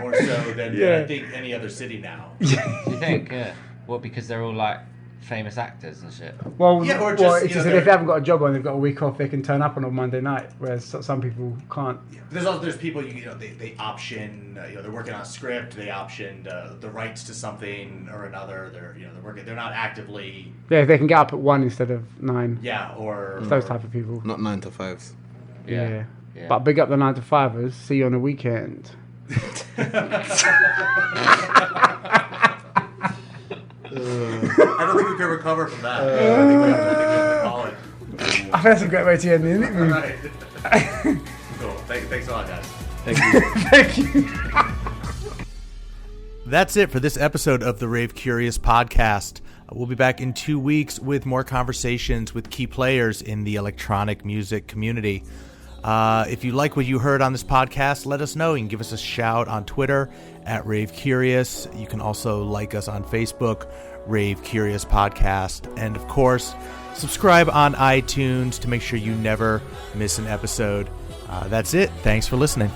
More so than I think any other city now. Do you think? Yeah. Well, because they're all like famous actors and shit. Well, Yeah, or well, just, it's you just know, that if they're- they haven't got a job on, they've got a week off, they can turn up on a Monday night, whereas some people can't. There's people they option they're working on a script, they optioned the rights to something or another. They're working, they're not actively Yeah, they can get up at 1 instead of 9. or It's those type of people. Not 9 to 5s. Yeah. Yeah. But big up the 9 to 5ers. See you on the weekend. I don't think we can recover from that. I think we have to call it. I think that's a great way to end the interview. All right. Cool. Thanks a lot, guys. Thank you. That's it for this episode of the Rave Curious podcast. We'll be back in 2 weeks with more conversations with key players in the electronic music community. If you like what you heard on this podcast, let us know. You can give us a shout on Twitter at Rave Curious. You can also like us on Facebook, Rave Curious Podcast. And of course, subscribe on iTunes to make sure you never miss an episode. That's it. Thanks for listening.